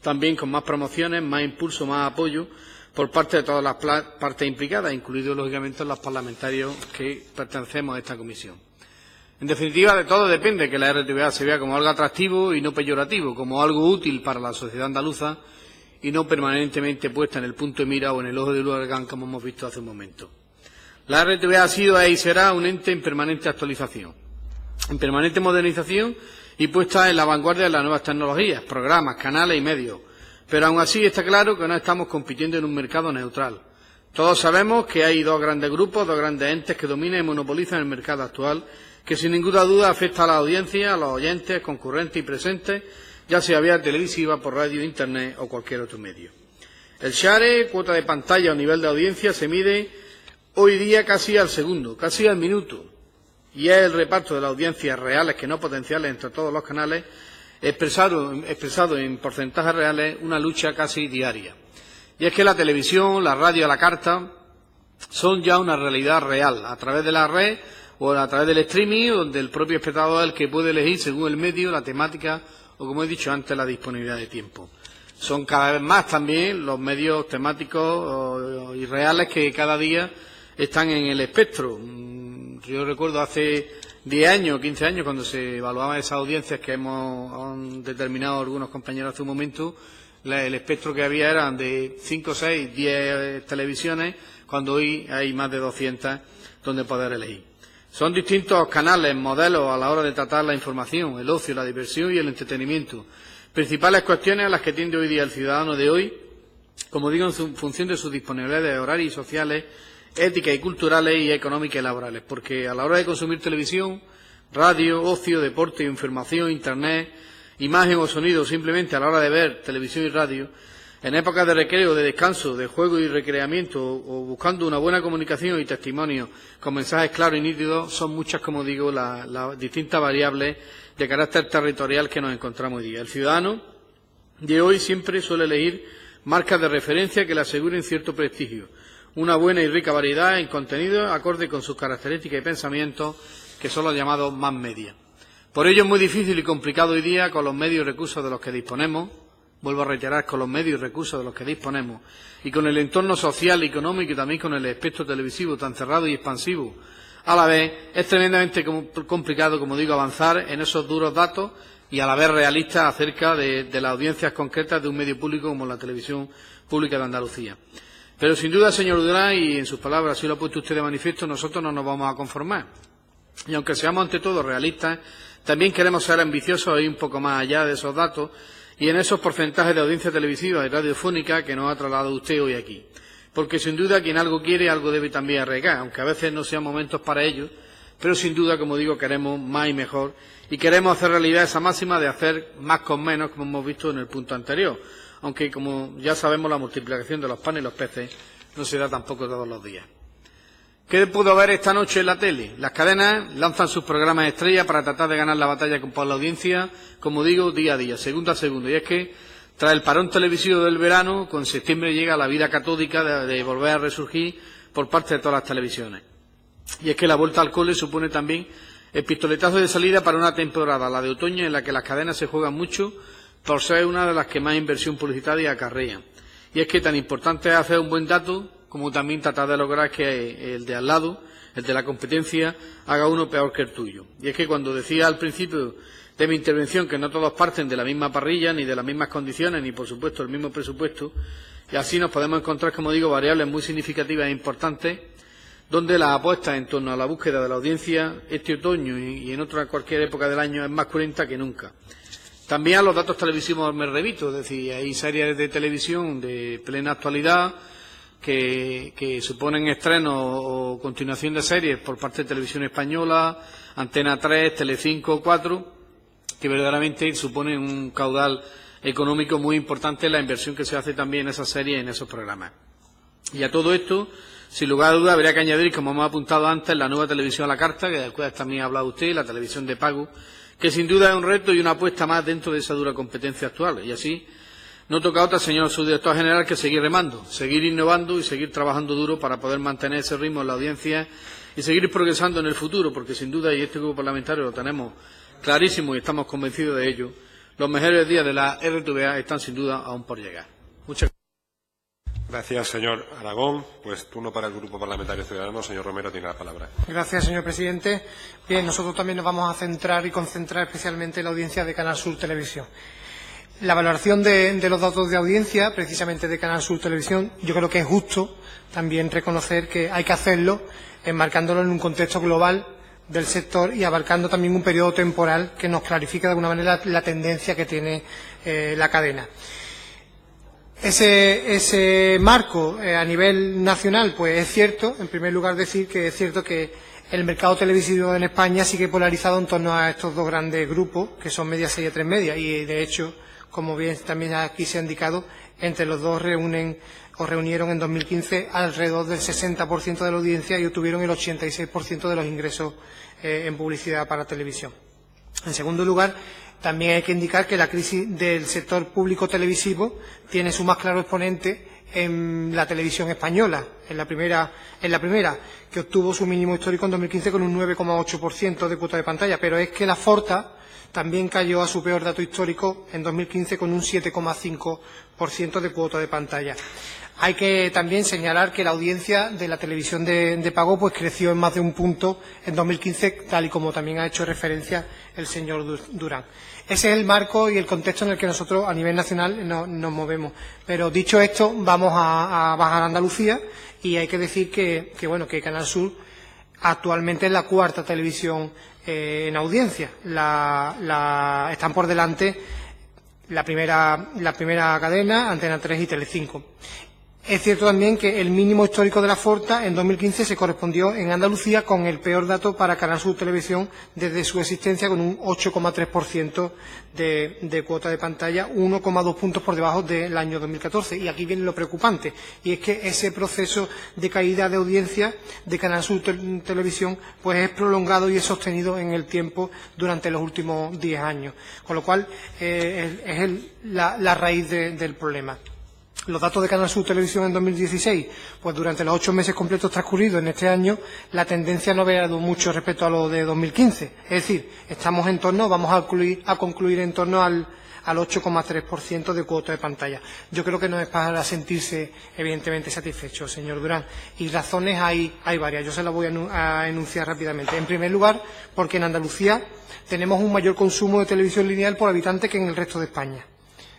S5: también con más promociones, más impulso, más apoyo por parte de todas las partes implicadas, incluidos, lógicamente, los parlamentarios que pertenecemos a esta comisión. En definitiva, de todo depende que la RTVA se vea como algo atractivo y no peyorativo, como algo útil para la sociedad andaluza y no permanentemente puesta en el punto de mira o en el ojo del huracán, como hemos visto hace un momento. La RTVA ha sido y será un ente en permanente actualización, en permanente modernización y puesta en la vanguardia de las nuevas tecnologías, programas, canales y medios. Pero aún así está claro que no estamos compitiendo en un mercado neutral. Todos sabemos que hay dos grandes grupos, dos grandes entes que dominan y monopolizan el mercado actual, que sin ninguna duda afecta a la audiencia, a los oyentes, concurrentes y presentes, ya sea vía televisiva, por radio, internet o cualquier otro medio. El share, cuota de pantalla o nivel de audiencia, se mide hoy día casi al segundo, casi al minuto, y es el reparto de las audiencias reales que no potenciales entre todos los canales, expresado en porcentajes reales, una lucha casi diaria. Y es que la televisión, la radio a la carta son ya una realidad real, a través de la red o a través del streaming, donde el propio espectador es el que puede elegir según el medio, la temática o, como he dicho antes, la disponibilidad de tiempo. Son cada vez más también los medios temáticos y reales que cada día están en el espectro. Yo recuerdo hace 10 años, 15 años, cuando se evaluaban esas audiencias que han determinado algunos compañeros hace un momento, el espectro que había eran de 5, 6, 10 televisiones, cuando hoy hay más de 200 donde poder elegir. Son distintos canales, modelos a la hora de tratar la información, el ocio, la diversión y el entretenimiento. Principales cuestiones a las que tiende hoy día el ciudadano de hoy, como digo, en función de sus disponibilidades horarias y sociales, éticas y culturales y económicas y laborales, porque a la hora de consumir televisión, radio, ocio, deporte, información, internet, imagen o sonido, simplemente a la hora de ver televisión y radio, en épocas de recreo, de descanso, de juego y recreamiento, o buscando una buena comunicación y testimonio con mensajes claros y nítidos, son muchas, como digo, las distintas variables de carácter territorial que nos encontramos hoy día. El ciudadano de hoy siempre suele elegir marcas de referencia que le aseguren cierto prestigio, una buena y rica variedad en contenido acorde con sus características y pensamientos, que son los llamados más media. Por ello es muy difícil y complicado hoy día, con los medios y recursos de los que disponemos, vuelvo a reiterar, con los medios y recursos de los que disponemos, y con el entorno social y económico y también con el espectro televisivo tan cerrado y expansivo, a la vez es tremendamente complicado, como digo, avanzar en esos duros datos y a la vez realistas acerca de las audiencias concretas de un medio público como la televisión pública de Andalucía. Pero sin duda, señor Durán, y en sus palabras así lo ha puesto usted de manifiesto, nosotros no nos vamos a conformar. Y aunque seamos ante todo realistas, también queremos ser ambiciosos e ir un poco más allá de esos datos y en esos porcentajes de audiencia televisiva y radiofónica que nos ha trasladado usted hoy aquí. Porque sin duda quien algo quiere, algo debe también arriesgar, aunque a veces no sean momentos para ello, pero sin duda, como digo, queremos más y mejor y queremos hacer realidad esa máxima de hacer más con menos, como hemos visto en el punto anterior. Aunque, como ya sabemos, la multiplicación de los panes y los peces no se da tampoco todos los días. ¿Qué puedo ver esta noche en la tele? Las cadenas lanzan sus programas estrella para tratar de ganar la batalla por la audiencia, como digo, día a día, segundo a segundo. Y es que, tras el parón televisivo del verano, con septiembre llega la vida catódica de volver a resurgir por parte de todas las televisiones. Y es que la vuelta al cole supone también el pistoletazo de salida para una temporada, la de otoño, en la que las cadenas se juegan mucho por ser una de las que más inversión publicitaria acarrean. Y es que tan importante es hacer un buen dato como también tratar de lograr que el de al lado, el de la competencia, haga uno peor que el tuyo. Y es que cuando decía al principio de mi intervención que no todos parten de la misma parrilla, ni de las mismas condiciones, ni por supuesto el mismo presupuesto, y así nos podemos encontrar, como digo, variables muy significativas e importantes, donde la apuesta en torno a la búsqueda de la audiencia este otoño y en cualquier época del año es más cruenta que nunca. También a los datos televisivos me remito, es decir, hay series de televisión de plena actualidad que suponen estreno o continuación de series por parte de Televisión Española, Antena 3, Telecinco, 4, que verdaderamente suponen un caudal económico muy importante en la inversión que se hace también en esas series y en esos programas. Y a todo esto, sin lugar a dudas, habría que añadir, como hemos apuntado antes, la nueva televisión a la carta, que del cual también ha hablado usted, la televisión de pago, que sin duda es un reto y una apuesta más dentro de esa dura competencia actual. Y así no toca otra, señor subdirector general, que seguir remando, seguir innovando y seguir trabajando duro para poder mantener ese ritmo en la audiencia y seguir progresando en el futuro, porque sin duda, y este grupo parlamentario lo tenemos clarísimo y estamos convencidos de ello, los mejores días de la RTVA están sin duda aún por llegar. Muchas
S1: gracias, señor Aragón. Pues turno para el Grupo Parlamentario Ciudadano. Señor Romero tiene la palabra.
S6: Gracias, señor presidente. Bien, nosotros también nos vamos a centrar y concentrar especialmente en la audiencia de Canal Sur Televisión. La valoración de los datos de audiencia, precisamente de Canal Sur Televisión, yo creo que es justo también reconocer que hay que hacerlo enmarcándolo en un contexto global del sector y abarcando también un periodo temporal que nos clarifique de alguna manera la tendencia que tiene la cadena. Ese marco a nivel nacional, pues es cierto, en primer lugar decir que es cierto que el mercado televisivo en España sigue polarizado en torno a estos dos grandes grupos, que son Mediaset y A3 Media, y de hecho, como bien también aquí se ha indicado, entre los dos reunieron en 2015 alrededor del 60% de la audiencia y obtuvieron el 86% de los ingresos en publicidad para televisión. En segundo lugar, también hay que indicar que la crisis del sector público televisivo tiene su más claro exponente en la televisión española, en la primera, que obtuvo su mínimo histórico en 2015 con un 9,8% de cuota de pantalla, pero es que la Forta también cayó a su peor dato histórico en 2015 con un 7,5% de cuota de pantalla. Hay que también señalar que la audiencia de la televisión de pago pues creció en más de un punto en 2015, tal y como también ha hecho referencia el señor Durán. Ese es el marco y el contexto en el que nosotros a nivel nacional nos movemos. Pero dicho esto, vamos a bajar a Andalucía y hay que decir que Canal Sur actualmente es la cuarta televisión en audiencia. Están por delante la primera cadena, Antena 3 y Telecinco. Es cierto también que el mínimo histórico de la Forta en 2015 se correspondió en Andalucía con el peor dato para Canal Sur Televisión desde su existencia, con un 8,3% de cuota de pantalla, 1,2 puntos por debajo del año 2014. Y aquí viene lo preocupante, y es que ese proceso de caída de audiencia de Canal Sur Televisión pues es prolongado y es sostenido en el tiempo durante los últimos 10 años, con lo cual es la raíz del problema. Los datos de Canal Sur Televisión en 2016, pues durante los 8 meses completos transcurridos en este año, la tendencia no ha variado mucho respecto a lo de 2015. Es decir, vamos a concluir en torno al 8,3% de cuota de pantalla. Yo creo que no es para sentirse evidentemente satisfecho, señor Durán. Y razones hay varias. Yo se las voy a enunciar rápidamente. En primer lugar, porque en Andalucía tenemos un mayor consumo de televisión lineal por habitante que en el resto de España.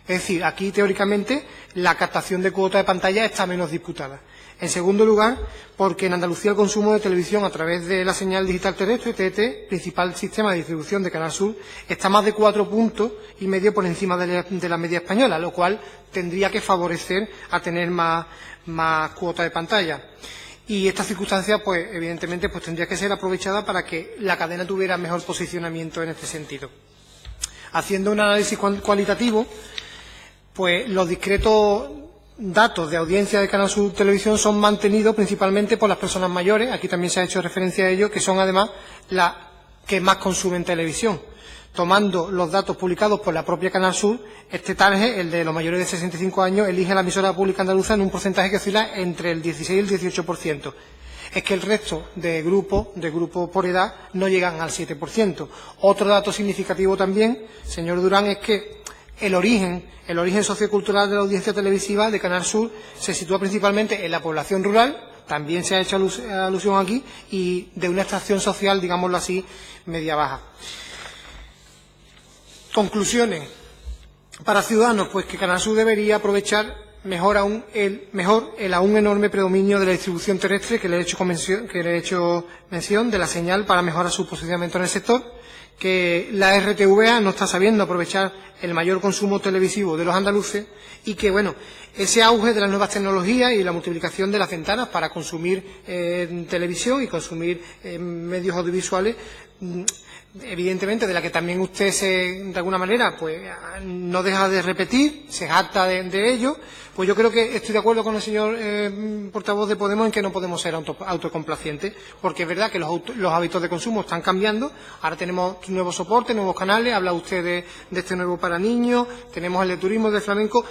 S6: Es decir, aquí teóricamente la captación de cuota de pantalla está menos disputada. En segundo lugar, porque en Andalucía el consumo de televisión a través de la señal digital terrestre, TDT, principal sistema de distribución de Canal Sur, está más de 4,5 puntos por encima de la media española, lo cual tendría que favorecer a tener más cuota de pantalla. Y esta circunstancia, pues, evidentemente, pues tendría que ser aprovechada para que la cadena tuviera mejor posicionamiento en este sentido. Haciendo un análisis cualitativo, pues los discretos datos de audiencia de Canal Sur Televisión son mantenidos principalmente por las personas mayores, aquí también se ha hecho referencia a ello, que son además las que más consumen televisión. Tomando los datos publicados por la propia Canal Sur, este target, el de los mayores de 65 años, elige la emisora pública andaluza en un porcentaje que oscila entre el 16 y el 18%. Es que el resto de grupos por edad no llegan al 7%. Otro dato significativo también, señor Durán, es que el origen sociocultural de la audiencia televisiva de Canal Sur se sitúa principalmente en la población rural, también se ha hecho alusión aquí, y de una extracción social, digámoslo así, media-baja. Conclusiones. Para Ciudadanos, pues que Canal Sur debería aprovechar mejor el aún enorme predominio de la distribución terrestre que le he hecho mención de la señal para mejorar su posicionamiento en el sector, que la RTVA no está sabiendo aprovechar el mayor consumo televisivo de los andaluces y que, bueno, ese auge de las nuevas tecnologías y la multiplicación de las ventanas para consumir televisión y consumir medios audiovisuales, evidentemente de la que también usted de alguna manera pues no deja de repetir, se jacta de ello, pues yo creo que estoy de acuerdo con el señor portavoz de Podemos en que no podemos ser autocomplacientes, porque es verdad que los hábitos de consumo están cambiando. Ahora tenemos nuevos soportes, nuevos canales, habla usted de este nuevo para niños, tenemos el de turismo, de flamenco,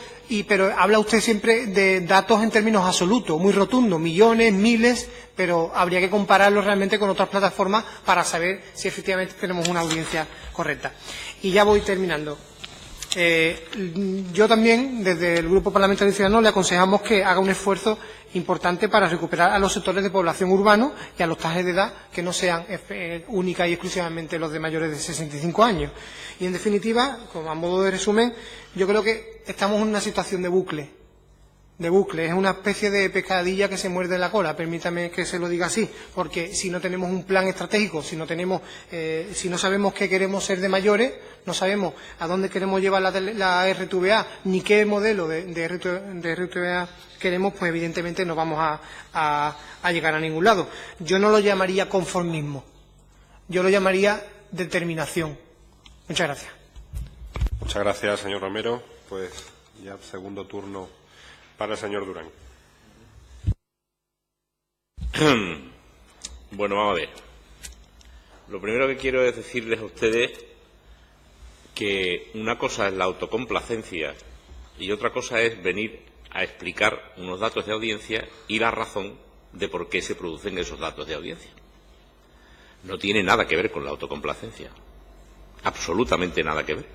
S6: pero habla usted siempre de datos en términos absolutos, muy rotundos, millones, miles, pero habría que compararlos realmente con otras plataformas para saber si efectivamente tenemos una audiencia correcta. Y ya voy terminando. Yo también, desde el Grupo Parlamentario Ciudadano, le aconsejamos que haga un esfuerzo importante para recuperar a los sectores de población urbano y a los targets de edad que no sean única y exclusivamente los de mayores de 65 años. Y, en definitiva, como a modo de resumen, yo creo que estamos en una situación de bucle. Es una especie de pescadilla que se muerde la cola, permítame que se lo diga así, porque si no tenemos un plan estratégico, si no sabemos qué queremos ser de mayores, no sabemos a dónde queremos llevar la RTVA, ni qué modelo de RTVA queremos, pues evidentemente no vamos a llegar a ningún lado. Yo no lo llamaría conformismo, yo lo llamaría determinación. Muchas gracias.
S1: Muchas gracias, señor Romero. Pues ya segundo turno para el señor Durán.
S2: Bueno, vamos a ver. Lo primero que quiero es decirles a ustedes que una cosa es la autocomplacencia y otra cosa es venir a explicar unos datos de audiencia y la razón de por qué se producen esos datos de audiencia. No tiene nada que ver con la autocomplacencia. Absolutamente nada que ver.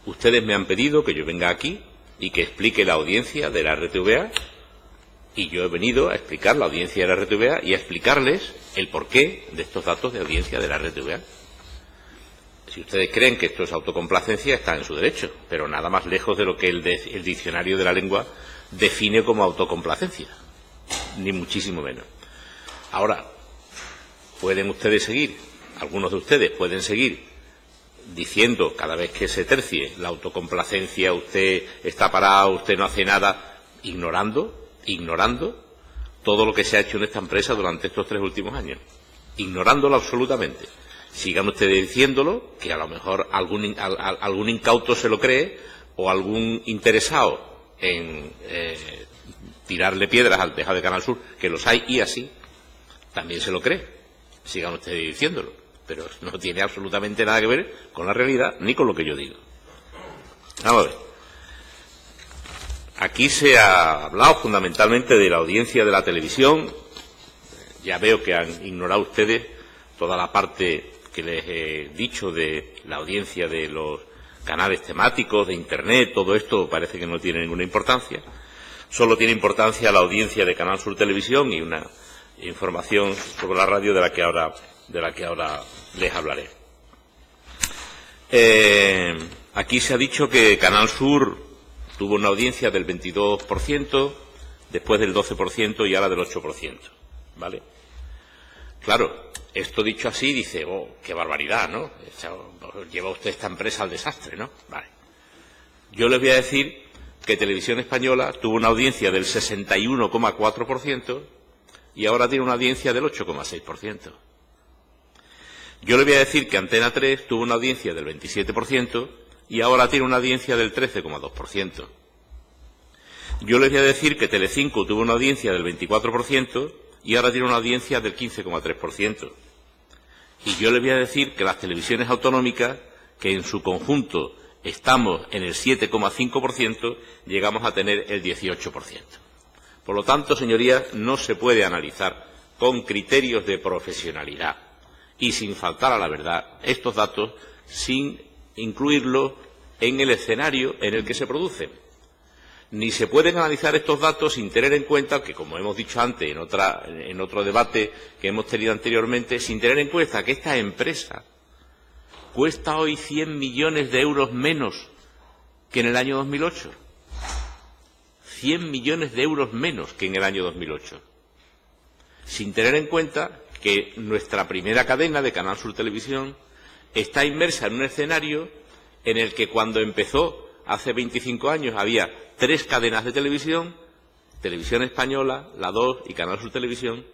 S2: Ustedes me han pedido que yo venga aquí y que explique la audiencia de la RTVA, y yo he venido a explicar la audiencia de la RTVA y a explicarles el porqué de estos datos de audiencia de la RTVA. Si ustedes creen que esto es autocomplacencia, está en su derecho, pero nada más lejos de lo que el diccionario de la lengua define como autocomplacencia, ni muchísimo menos. Ahora, pueden ustedes seguir, algunos de ustedes pueden seguir diciendo cada vez que se tercie la autocomplacencia, usted está parado, usted no hace nada, ignorando todo lo que se ha hecho en esta empresa durante estos 3 últimos años, ignorándolo absolutamente. Sigan ustedes diciéndolo, que a lo mejor algún incauto se lo cree, o algún interesado en tirarle piedras al tejado de Canal Sur, que los hay y así, también se lo cree. Sigan ustedes diciéndolo. Pero no tiene absolutamente nada que ver con la realidad ni con lo que yo digo. Vamos a ver. Aquí se ha hablado fundamentalmente de la audiencia de la televisión. Ya veo que han ignorado ustedes toda la parte que les he dicho de la audiencia de los canales temáticos, de Internet. Todo esto parece que no tiene ninguna importancia. Solo tiene importancia la audiencia de Canal Sur Televisión y una información sobre la radio de la que ahora les hablaré. Aquí se ha dicho que Canal Sur Tuvo una audiencia del 22%, después del 12% y ahora del 8%. ¿Vale? Claro, esto dicho así, dice, oh, qué barbaridad, ¿no? Lleva usted esta empresa al desastre, ¿no? Vale. Yo les voy a decir que Televisión Española tuvo una audiencia del 61,4% y ahora tiene una audiencia del 8,6%. Yo les voy a decir que Antena 3 tuvo una audiencia del 27% y ahora tiene una audiencia del 13,2%. Yo les voy a decir que Telecinco tuvo una audiencia del 24% y ahora tiene una audiencia del 15,3%. Y yo les voy a decir que las televisiones autonómicas, que en su conjunto estamos en el 7,5%, llegamos a tener el 18%. Por lo tanto, señorías, no se puede analizar con criterios de profesionalidad y sin faltar a la verdad estos datos sin incluirlos en el escenario en el que se producen. Ni se pueden analizar estos datos sin tener en cuenta que, como hemos dicho antes en otro debate que hemos tenido anteriormente, sin tener en cuenta que esta empresa cuesta hoy 100 millones de euros menos que en el año 2008. 100 millones de euros menos que en el año 2008. Sin tener en cuenta que nuestra primera cadena de Canal Sur Televisión está inmersa en un escenario en el que cuando empezó, hace 25 años, había 3 cadenas de televisión, Televisión Española, La 2 y Canal Sur Televisión,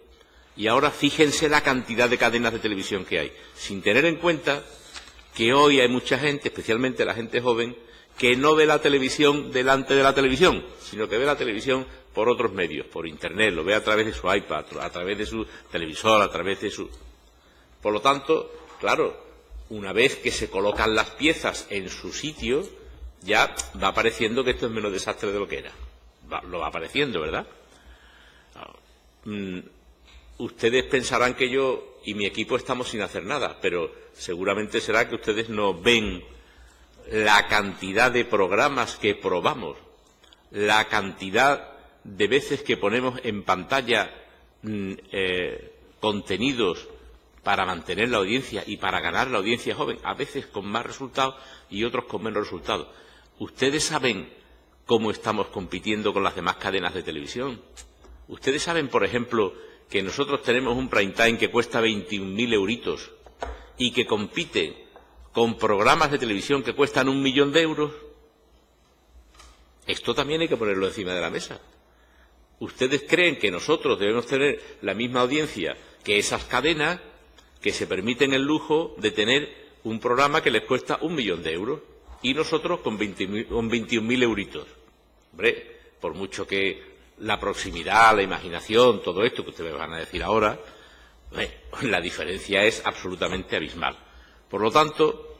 S2: y ahora fíjense la cantidad de cadenas de televisión que hay, sin tener en cuenta que hoy hay mucha gente, especialmente la gente joven, que no ve la televisión delante de la televisión, sino que ve la televisión por otros medios, por Internet, lo ve a través de su iPad, a través de su televisor, a través de su... Por lo tanto, claro, una vez que se colocan las piezas en su sitio, ya va apareciendo que esto es menos desastre de lo que era. Lo va apareciendo, ¿verdad? Ustedes pensarán que yo y mi equipo estamos sin hacer nada, pero seguramente será que ustedes no ven la cantidad de programas que probamos, la cantidad de veces que ponemos en pantalla contenidos para mantener la audiencia y para ganar la audiencia joven, a veces con más resultados y otros con menos resultados. ¿Ustedes saben cómo estamos compitiendo con las demás cadenas de televisión? ¿Ustedes saben, por ejemplo, que nosotros tenemos un prime time que cuesta 21.000 euritos y que compite con programas de televisión que cuestan 1 millón de euros? Esto también hay que ponerlo encima de la mesa. ¿Ustedes creen que nosotros debemos tener la misma audiencia que esas cadenas que se permiten el lujo de tener un programa que les cuesta 1 millón de euros y nosotros con 21.000 euritos? Hombre, por mucho que la proximidad, la imaginación, todo esto que ustedes van a decir ahora, la diferencia es absolutamente abismal. Por lo tanto,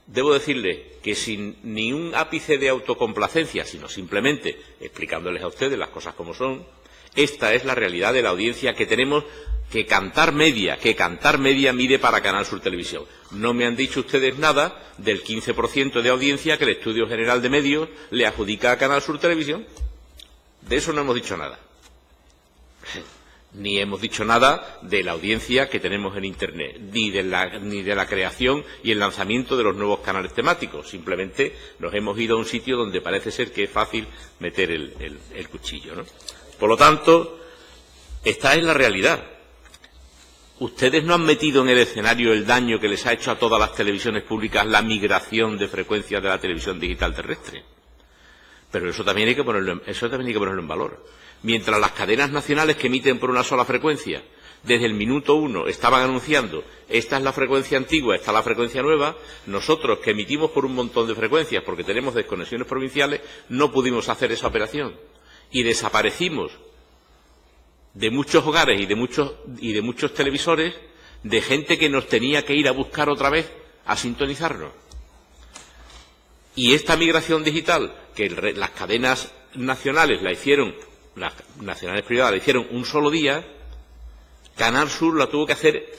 S2: debo decirles que sin ni un ápice de autocomplacencia, sino simplemente explicándoles a ustedes las cosas como son, esta es la realidad de la audiencia que tenemos, que Cantar Media mide para Canal Sur Televisión. No me han dicho ustedes nada del 15% de audiencia que el Estudio General de Medios le adjudica a Canal Sur Televisión. De eso no hemos dicho nada. Ni hemos dicho nada de la audiencia que tenemos en Internet, ni de la creación y el lanzamiento de los nuevos canales temáticos. Simplemente nos hemos ido a un sitio donde parece ser que es fácil meter el cuchillo, ¿no? Por lo tanto, esta es la realidad. Ustedes no han metido en el escenario el daño que les ha hecho a todas las televisiones públicas la migración de frecuencias de la televisión digital terrestre. Pero eso también hay que ponerlo en valor. Mientras las cadenas nacionales que emiten por una sola frecuencia, desde el minuto 1 estaban anunciando, esta es la frecuencia antigua, esta es la frecuencia nueva, nosotros que emitimos por un montón de frecuencias porque tenemos desconexiones provinciales, no pudimos hacer esa operación. Y desaparecimos de muchos hogares y de muchos televisores, de gente que nos tenía que ir a buscar otra vez a sintonizarnos. Y esta migración digital, que las cadenas nacionales la hicieron, las nacionales privadas la hicieron un solo día, Canal Sur la tuvo que hacer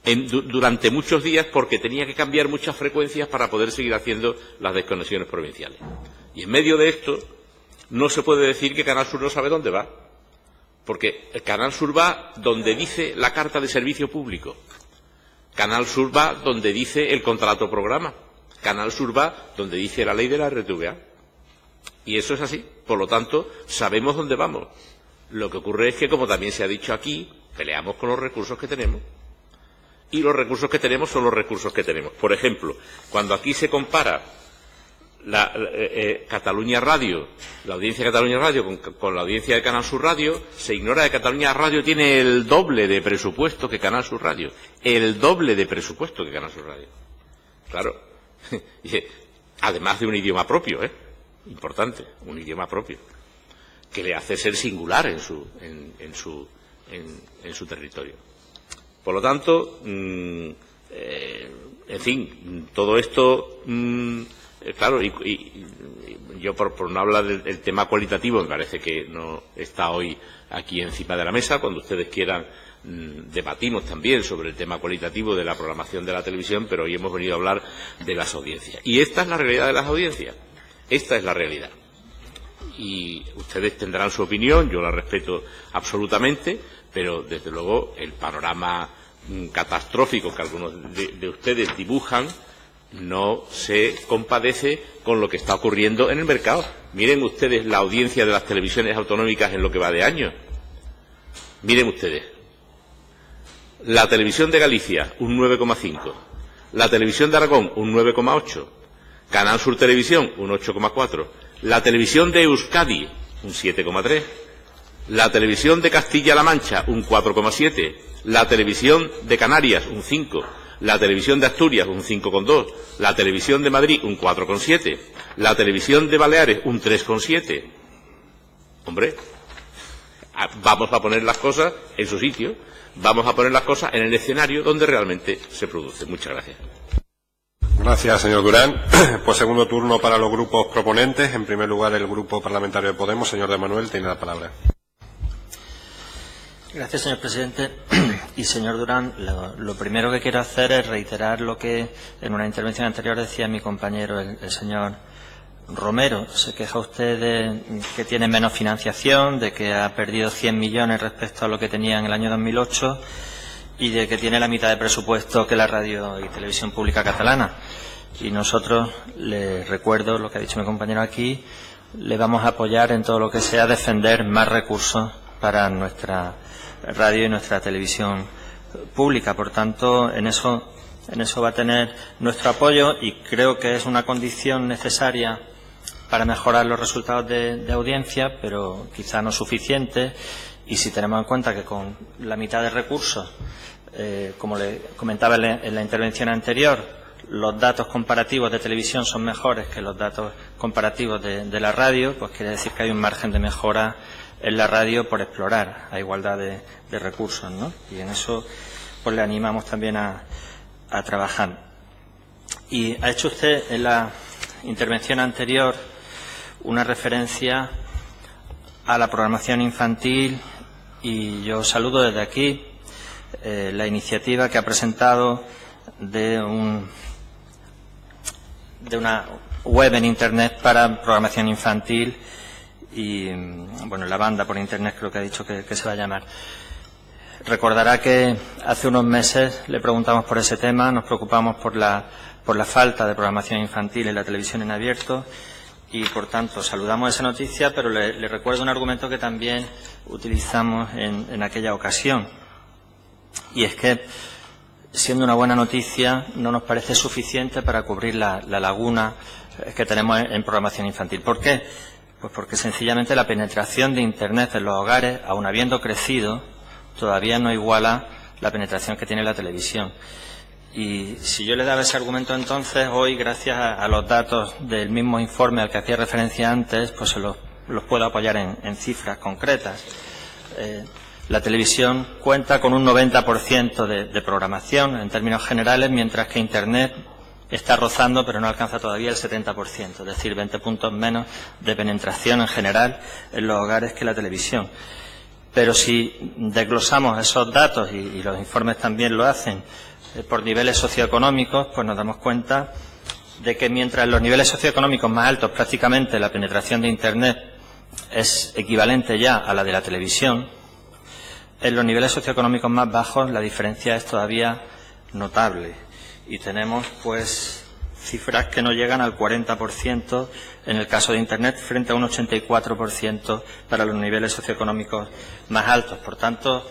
S2: durante muchos días porque tenía que cambiar muchas frecuencias para poder seguir haciendo las desconexiones provinciales. Y en medio de esto no se puede decir que Canal Sur no sabe dónde va, porque el Canal Sur va donde dice la Carta de Servicio Público, Canal Sur va donde dice el contrato programa, Canal Sur va donde dice la ley de la RTVA. Y eso es así. Por lo tanto, sabemos dónde vamos. Lo que ocurre es que, como también se ha dicho aquí, peleamos con los recursos que tenemos. Y los recursos que tenemos son los recursos que tenemos. Por ejemplo, cuando aquí se compara Cataluña Radio, la audiencia de Cataluña Radio con la audiencia de Canal Sur Radio, se ignora que Cataluña Radio tiene el doble de presupuesto que Canal Sur Radio. El doble de presupuesto que Canal Sur Radio. Claro. Además de un idioma propio, importante, un idioma propio, que le hace ser singular en su territorio. Por lo tanto, en fin, todo esto, claro, y yo por no hablar del tema cualitativo, me parece que no está hoy aquí encima de la mesa. Cuando ustedes quieran, debatimos también sobre el tema cualitativo de la programación de la televisión, pero hoy hemos venido a hablar de las audiencias. Y esta es la realidad de las audiencias. Esta es la realidad. Y ustedes tendrán su opinión, yo la respeto absolutamente, pero desde luego el panorama catastrófico que algunos de ustedes dibujan no se compadece con lo que está ocurriendo en el mercado. Miren ustedes la audiencia de las televisiones autonómicas en lo que va de año. Miren ustedes. La televisión de Galicia, un 9,5. La televisión de Aragón, un 9,8. Canal Sur Televisión, un 8,4. La televisión de Euskadi, un 7,3. La televisión de Castilla-La Mancha, un 4,7. La televisión de Canarias, un 5. La televisión de Asturias, un 5,2. La televisión de Madrid, un 4,7. La televisión de Baleares, un 3,7. Hombre, vamos a poner las cosas en su sitio. Vamos a poner las cosas en el escenario donde realmente se produce. Muchas gracias.
S1: Gracias, señor Durán. Pues segundo turno para los grupos proponentes. En primer lugar, el Grupo Parlamentario de Podemos. Señor de Manuel, tiene la palabra.
S3: Gracias, señor presidente. Y, señor Durán, lo primero que quiero hacer es reiterar lo que en una intervención anterior decía mi compañero, el señor Romero. Se queja usted de que tiene menos financiación, de que ha perdido 100 millones respecto a lo que tenía en el año 2008 y de que tiene la mitad de presupuesto que la radio y televisión pública catalana. Y nosotros, le recuerdo lo que ha dicho mi compañero aquí, le vamos a apoyar en todo lo que sea defender más recursos para nuestra radio y nuestra televisión pública. Por tanto, en eso va a tener nuestro apoyo y creo que es una condición necesaria para mejorar los resultados de audiencia, pero quizá no suficiente. Y si tenemos en cuenta que con la mitad de recursos, como le comentaba en la intervención anterior, los datos comparativos de televisión son mejores que los datos comparativos de la radio, pues quiere decir que hay un margen de mejora en la radio por explorar a igualdad de recursos, ¿no? Y en eso pues le animamos también a trabajar. Y ha hecho usted en la intervención anterior una referencia a la programación infantil y yo saludo desde aquí la iniciativa que ha presentado de una web en Internet para programación infantil y, bueno, la banda por Internet creo que ha dicho que se va a llamar. Recordará que hace unos meses le preguntamos por ese tema, nos preocupamos por la falta de programación infantil en la televisión en abierto y, por tanto, saludamos esa noticia, pero le recuerdo un argumento que también utilizamos en aquella ocasión. Y es que, siendo una buena noticia, no nos parece suficiente para cubrir la laguna que tenemos en programación infantil. ¿Por qué? Pues porque sencillamente la penetración de Internet en los hogares, aun habiendo crecido, todavía no iguala la penetración que tiene la televisión. Y si yo le daba ese argumento entonces, hoy, gracias a los datos del mismo informe al que hacía referencia antes, pues se los puedo apoyar en cifras concretas. La televisión cuenta con un 90% de programación en términos generales, mientras que Internet está rozando, pero no alcanza todavía el 70%, es decir, 20 puntos menos de penetración en general en los hogares que la televisión. Pero si desglosamos esos datos, y los informes también lo hacen, por niveles socioeconómicos, pues nos damos cuenta de que mientras en los niveles socioeconómicos más altos prácticamente la penetración de Internet es equivalente ya a la de la televisión, en los niveles socioeconómicos más bajos la diferencia es todavía notable. Y tenemos, pues, cifras que no llegan al 40% en el caso de Internet, frente a un 84% para los niveles socioeconómicos más altos. Por tanto,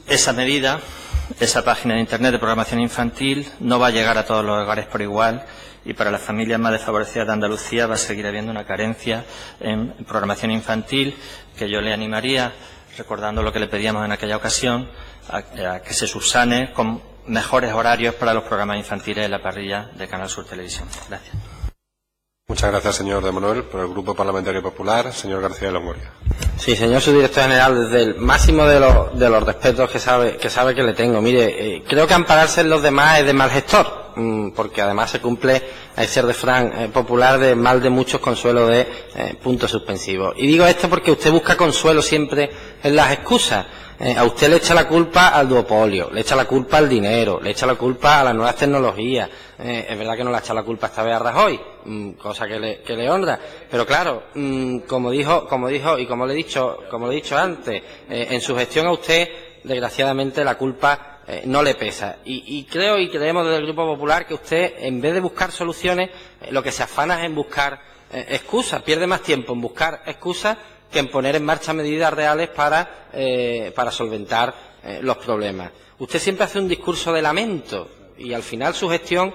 S3: esa medida, esa página de Internet de programación infantil, no va a llegar a todos los hogares por igual, y para las familias más desfavorecidas de Andalucía va a seguir habiendo una carencia en programación infantil, que yo le animaría, recordando lo que le pedíamos en aquella ocasión, a que se subsane con mejores horarios para los programas infantiles en la parrilla de Canal Sur Televisión. Gracias.
S1: Muchas gracias, señor de Manuel. Por el Grupo Parlamentario Popular, señor García de Longoria.
S4: Sí, señor subdirector general, desde el máximo de los respetos que sabe que le tengo. Mire, creo que ampararse en los demás es de mal gestor, porque además se cumple ese refrán popular de mal de muchos, consuelo de puntos suspensivos. Y digo esto porque usted busca consuelo siempre en las excusas. A usted le echa la culpa al duopolio, le echa la culpa al dinero, le echa la culpa a las nuevas tecnologías. Es verdad que no le ha echado la culpa esta vez a Rajoy, cosa que le honra. Pero claro, como dijo y como le he dicho antes, en su gestión a usted, desgraciadamente, la culpa no le pesa. Y creemos desde el Grupo Popular que usted, en vez de buscar soluciones, lo que se afana es en buscar excusas, pierde más tiempo en buscar excusas que en poner en marcha medidas reales para solventar los problemas. Usted siempre hace un discurso de lamento y al final su gestión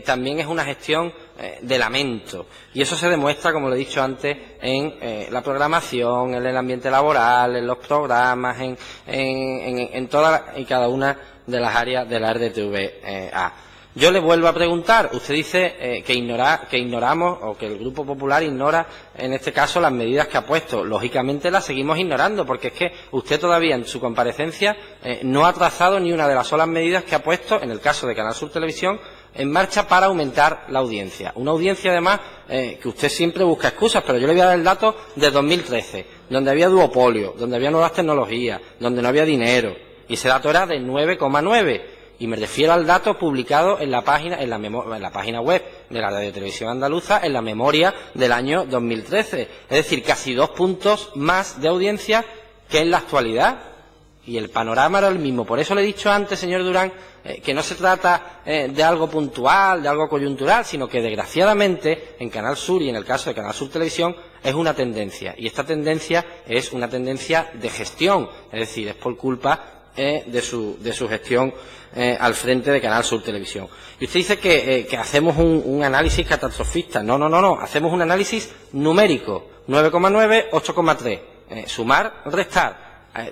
S4: también es una gestión de lamento. Y eso se demuestra, como le he dicho antes, en la programación, en el ambiente laboral, en los programas, en todas y cada una de las áreas de la RTVA. Yo le vuelvo a preguntar, usted dice que ignoramos, o que el Grupo Popular ignora, en este caso, las medidas que ha puesto. Lógicamente las seguimos ignorando, porque es que usted todavía en su comparecencia no ha trazado ni una de las solas medidas que ha puesto, en el caso de Canal Sur Televisión, en marcha para aumentar la audiencia. Una audiencia, además, que usted siempre busca excusas, pero yo le voy a dar el dato de 2013, donde había duopolio, donde había nuevas tecnologías, donde no había dinero, y ese dato era de 9,9. Y me refiero al dato publicado en la página web de la Radio Televisión Andaluza, en la memoria del año 2013. Es decir, casi 2 puntos más de audiencia que en la actualidad. Y el panorama era el mismo. Por eso le he dicho antes, señor Durán, que no se trata de algo puntual, de algo coyuntural, sino que desgraciadamente en Canal Sur y en el caso de Canal Sur Televisión es una tendencia. Y esta tendencia es una tendencia de gestión. Es decir, es por culpa de su gestión al frente de Canal Sur Televisión. Y usted dice que hacemos un análisis catastrofista. No. Hacemos un análisis numérico. 9,9, 8,3. Sumar, restar.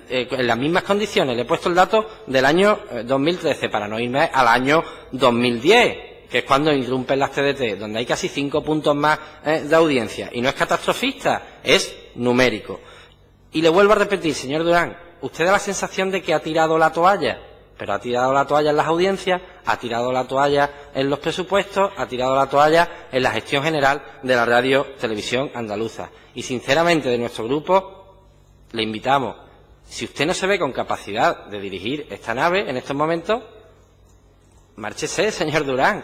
S4: En las mismas condiciones. Le he puesto el dato del año 2013 para no irme al año 2010, que es cuando irrumpen las TDT, donde hay casi 5 puntos más de audiencia. Y no es catastrofista, es numérico. Y le vuelvo a repetir, señor Durán, usted da la sensación de que ha tirado la toalla, pero ha tirado la toalla en las audiencias, ha tirado la toalla en los presupuestos, ha tirado la toalla en la gestión general de la Radio Televisión Andaluza. Y sinceramente, de nuestro grupo, le invitamos, si usted no se ve con capacidad de dirigir esta nave en estos momentos, márchese, señor Durán.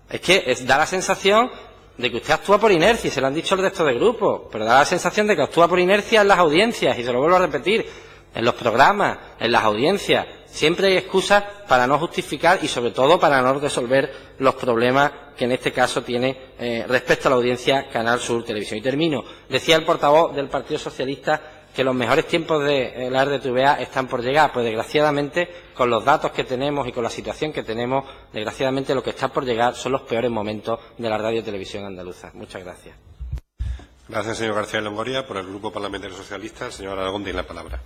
S4: Es que da la sensación de que usted actúa por inercia, y se lo han dicho el resto de grupos, pero da la sensación de que actúa por inercia en las audiencias, y se lo vuelvo a repetir, en los programas, en las audiencias. Siempre hay excusas para no justificar y sobre todo para no resolver los problemas que en este caso tiene respecto a la audiencia Canal Sur Televisión. Y termino. Decía el portavoz del Partido Socialista que los mejores tiempos de la RTVA están por llegar. Pues desgraciadamente, con los datos que tenemos y con la situación que tenemos, desgraciadamente lo que está por llegar son los peores momentos de la Radio Televisión Andaluza. Muchas gracias.
S1: Gracias, señor García de Longoria. Por el Grupo Parlamentario Socialista, el señor Aragón tiene la palabra.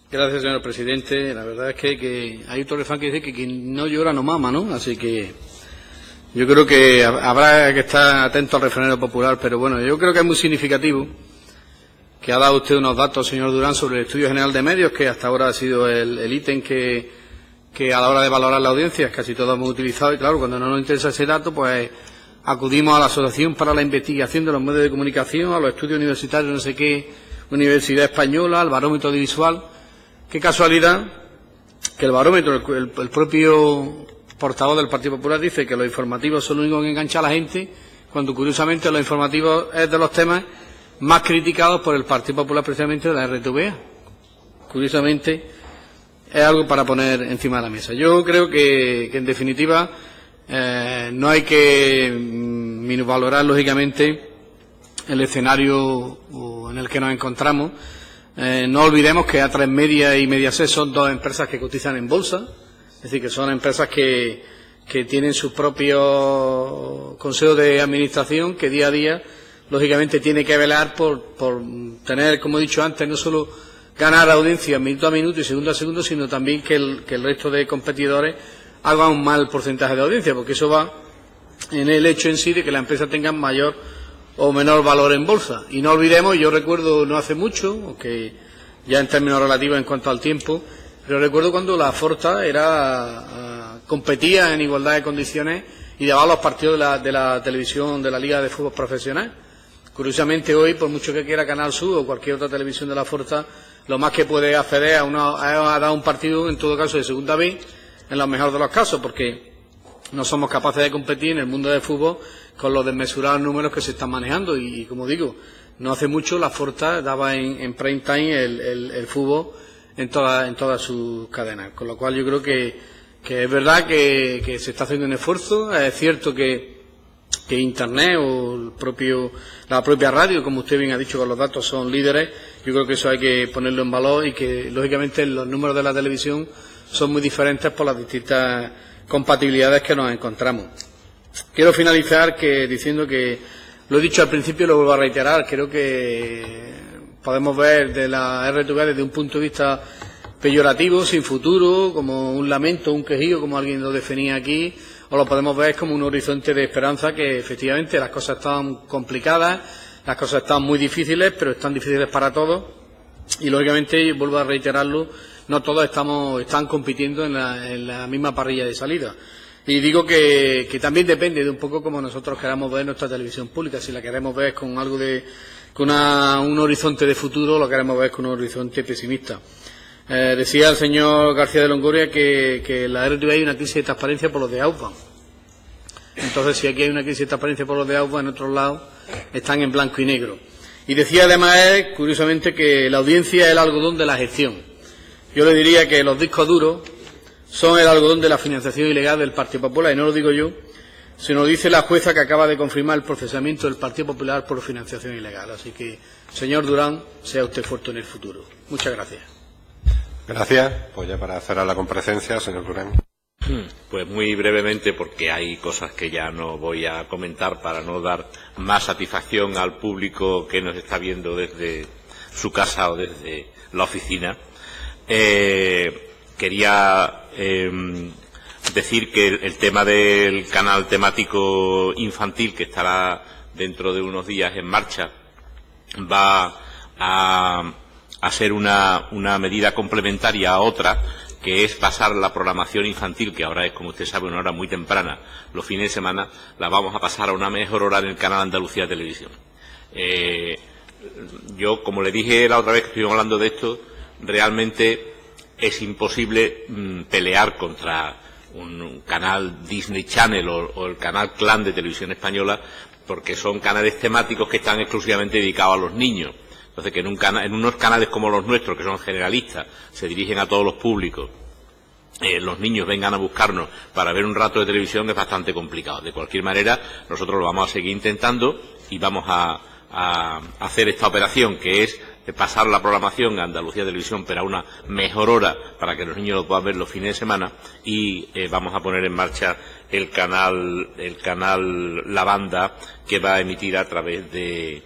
S5: Gracias, señor presidente. La verdad es que hay otro refrán que dice que quien no llora no mama, ¿no? Así que yo creo que habrá que estar atento al refranero popular, pero bueno, yo creo que es muy significativo que ha dado usted unos datos, señor Durán, sobre el Estudio General de Medios, que hasta ahora ha sido el ítem que a la hora de valorar la audiencia casi todos hemos utilizado, y claro, cuando no nos interesa ese dato, pues acudimos a la Asociación para la Investigación de los Medios de Comunicación, a los estudios universitarios, no sé qué, Universidad Española, al barómetro audiovisual. Qué casualidad que el barómetro, el propio portavoz del Partido Popular dice que los informativos son lo único que engancha a la gente, cuando curiosamente los informativos es de los temas más criticados por el Partido Popular, precisamente de la RTVA. Curiosamente, es algo para poner encima de la mesa. Yo creo que en definitiva, No hay que minusvalorar, lógicamente, el escenario en el que nos encontramos. No olvidemos que A3 Media y Mediaset son dos empresas que cotizan en bolsa, es decir, que son empresas que tienen sus propios consejos de administración, que día a día, lógicamente, tiene que velar por tener, como he dicho antes, no solo ganar audiencia minuto a minuto y segundo a segundo, sino también que el resto de competidores hagan un mal porcentaje de audiencia, porque eso va en el hecho en sí de que la empresa tenga mayor o menor valor en bolsa. Y no olvidemos, yo recuerdo no hace mucho, aunque ya en términos relativos en cuanto al tiempo, pero recuerdo cuando la Forta competía en igualdad de condiciones y daba los partidos de la televisión de la Liga de Fútbol Profesional. Curiosamente hoy, por mucho que quiera Canal Sur o cualquier otra televisión de la Forta, lo más que puede acceder a dar un partido, en todo caso, de segunda B, en lo mejor de los casos, porque no somos capaces de competir en el mundo del fútbol con los desmesurados números que se están manejando. Y como digo, no hace mucho la Forta daba en prime time el fútbol en todas sus cadenas. Con lo cual yo creo que es verdad que se está haciendo un esfuerzo. Es cierto que Internet o la propia radio, como usted bien ha dicho, con los datos son líderes. Yo creo que eso hay que ponerlo en valor y que, lógicamente, los números de la televisión son muy diferentes por las distintas compatibilidades que nos encontramos. Quiero finalizar diciendo que, lo he dicho al principio y lo vuelvo a reiterar, creo que podemos ver de la RTV desde un punto de vista peyorativo, sin futuro, como un lamento, un quejío, como alguien lo definía aquí, o lo podemos ver como un horizonte de esperanza, que efectivamente las cosas están complicadas, las cosas están muy difíciles, pero están difíciles para todos, y lógicamente, y vuelvo a reiterarlo, no todos están compitiendo en la misma parrilla de salida. Y digo que también depende de un poco cómo nosotros queramos ver nuestra televisión pública, si la queremos ver con algo con un horizonte de futuro, o lo queremos ver con un horizonte pesimista. Decía el señor García de Longoria que en la RTV hay una crisis de transparencia por los de Outbound. Entonces, si aquí hay una crisis de transparencia por los de Outbound, en otros lados están en blanco y negro. Y decía además, curiosamente, que la audiencia es el algodón de la gestión. Yo le diría que los discos duros son el algodón de la financiación ilegal del Partido Popular, y no lo digo yo, sino lo dice la jueza que acaba de confirmar el procesamiento del Partido Popular por financiación ilegal. Así que, señor Durán, sea usted fuerte en el futuro. Muchas gracias.
S1: Gracias. Pues ya para cerrar la comparecencia, señor Durán.
S2: Pues muy brevemente, porque hay cosas que ya no voy a comentar para no dar más satisfacción al público que nos está viendo desde su casa o desde la oficina. Quería decir que el tema del canal temático infantil, que estará dentro de unos días en marcha, va a ser una medida complementaria a otra, que es pasar la programación infantil, que ahora es, como usted sabe, una hora muy temprana, los fines de semana, la vamos a pasar a una mejor hora en el canal Andalucía Televisión. Yo, como le dije la otra vez que estuvimos hablando de esto, realmente es imposible pelear contra un canal Disney Channel o el canal Clan de Televisión Española, porque son canales temáticos que están exclusivamente dedicados a los niños. Entonces, que en unos canales como los nuestros, que son generalistas, se dirigen a todos los públicos, los niños vengan a buscarnos para ver un rato de televisión, es bastante complicado. De cualquier manera, nosotros lo vamos a seguir intentando y vamos a hacer esta operación, que es pasar la programación a Andalucía Televisión, pero a una mejor hora para que los niños lo puedan ver los fines de semana, y vamos a poner en marcha el canal La Banda, que va a emitir a través de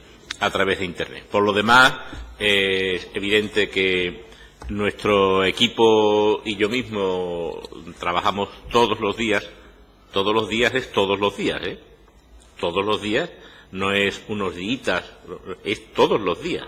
S2: Internet. Por lo demás, es evidente que nuestro equipo y yo mismo trabajamos todos los días, ¿eh? Todos los días, no es unos días, es todos los días,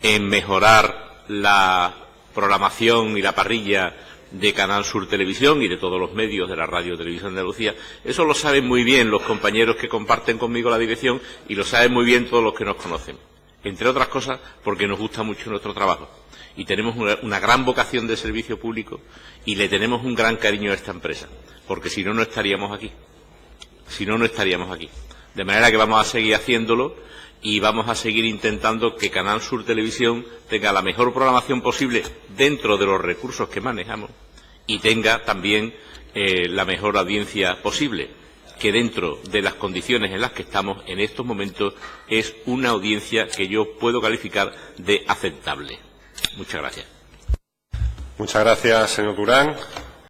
S2: en mejorar la programación y la parrilla de Canal Sur Televisión y de todos los medios de la Radio Televisión de Andalucía. Eso lo saben muy bien los compañeros que comparten conmigo la dirección, y lo saben muy bien todos los que nos conocen. Entre otras cosas, porque nos gusta mucho nuestro trabajo y tenemos una gran vocación de servicio público, y le tenemos un gran cariño a esta empresa, porque si no, no estaríamos aquí. De manera que vamos a seguir haciéndolo y vamos a seguir intentando que Canal Sur Televisión tenga la mejor programación posible dentro de los recursos que manejamos, y tenga también la mejor audiencia posible, que dentro de las condiciones en las que estamos en estos momentos es una audiencia que yo puedo calificar de aceptable. Muchas gracias.
S1: Muchas gracias, señor Durán.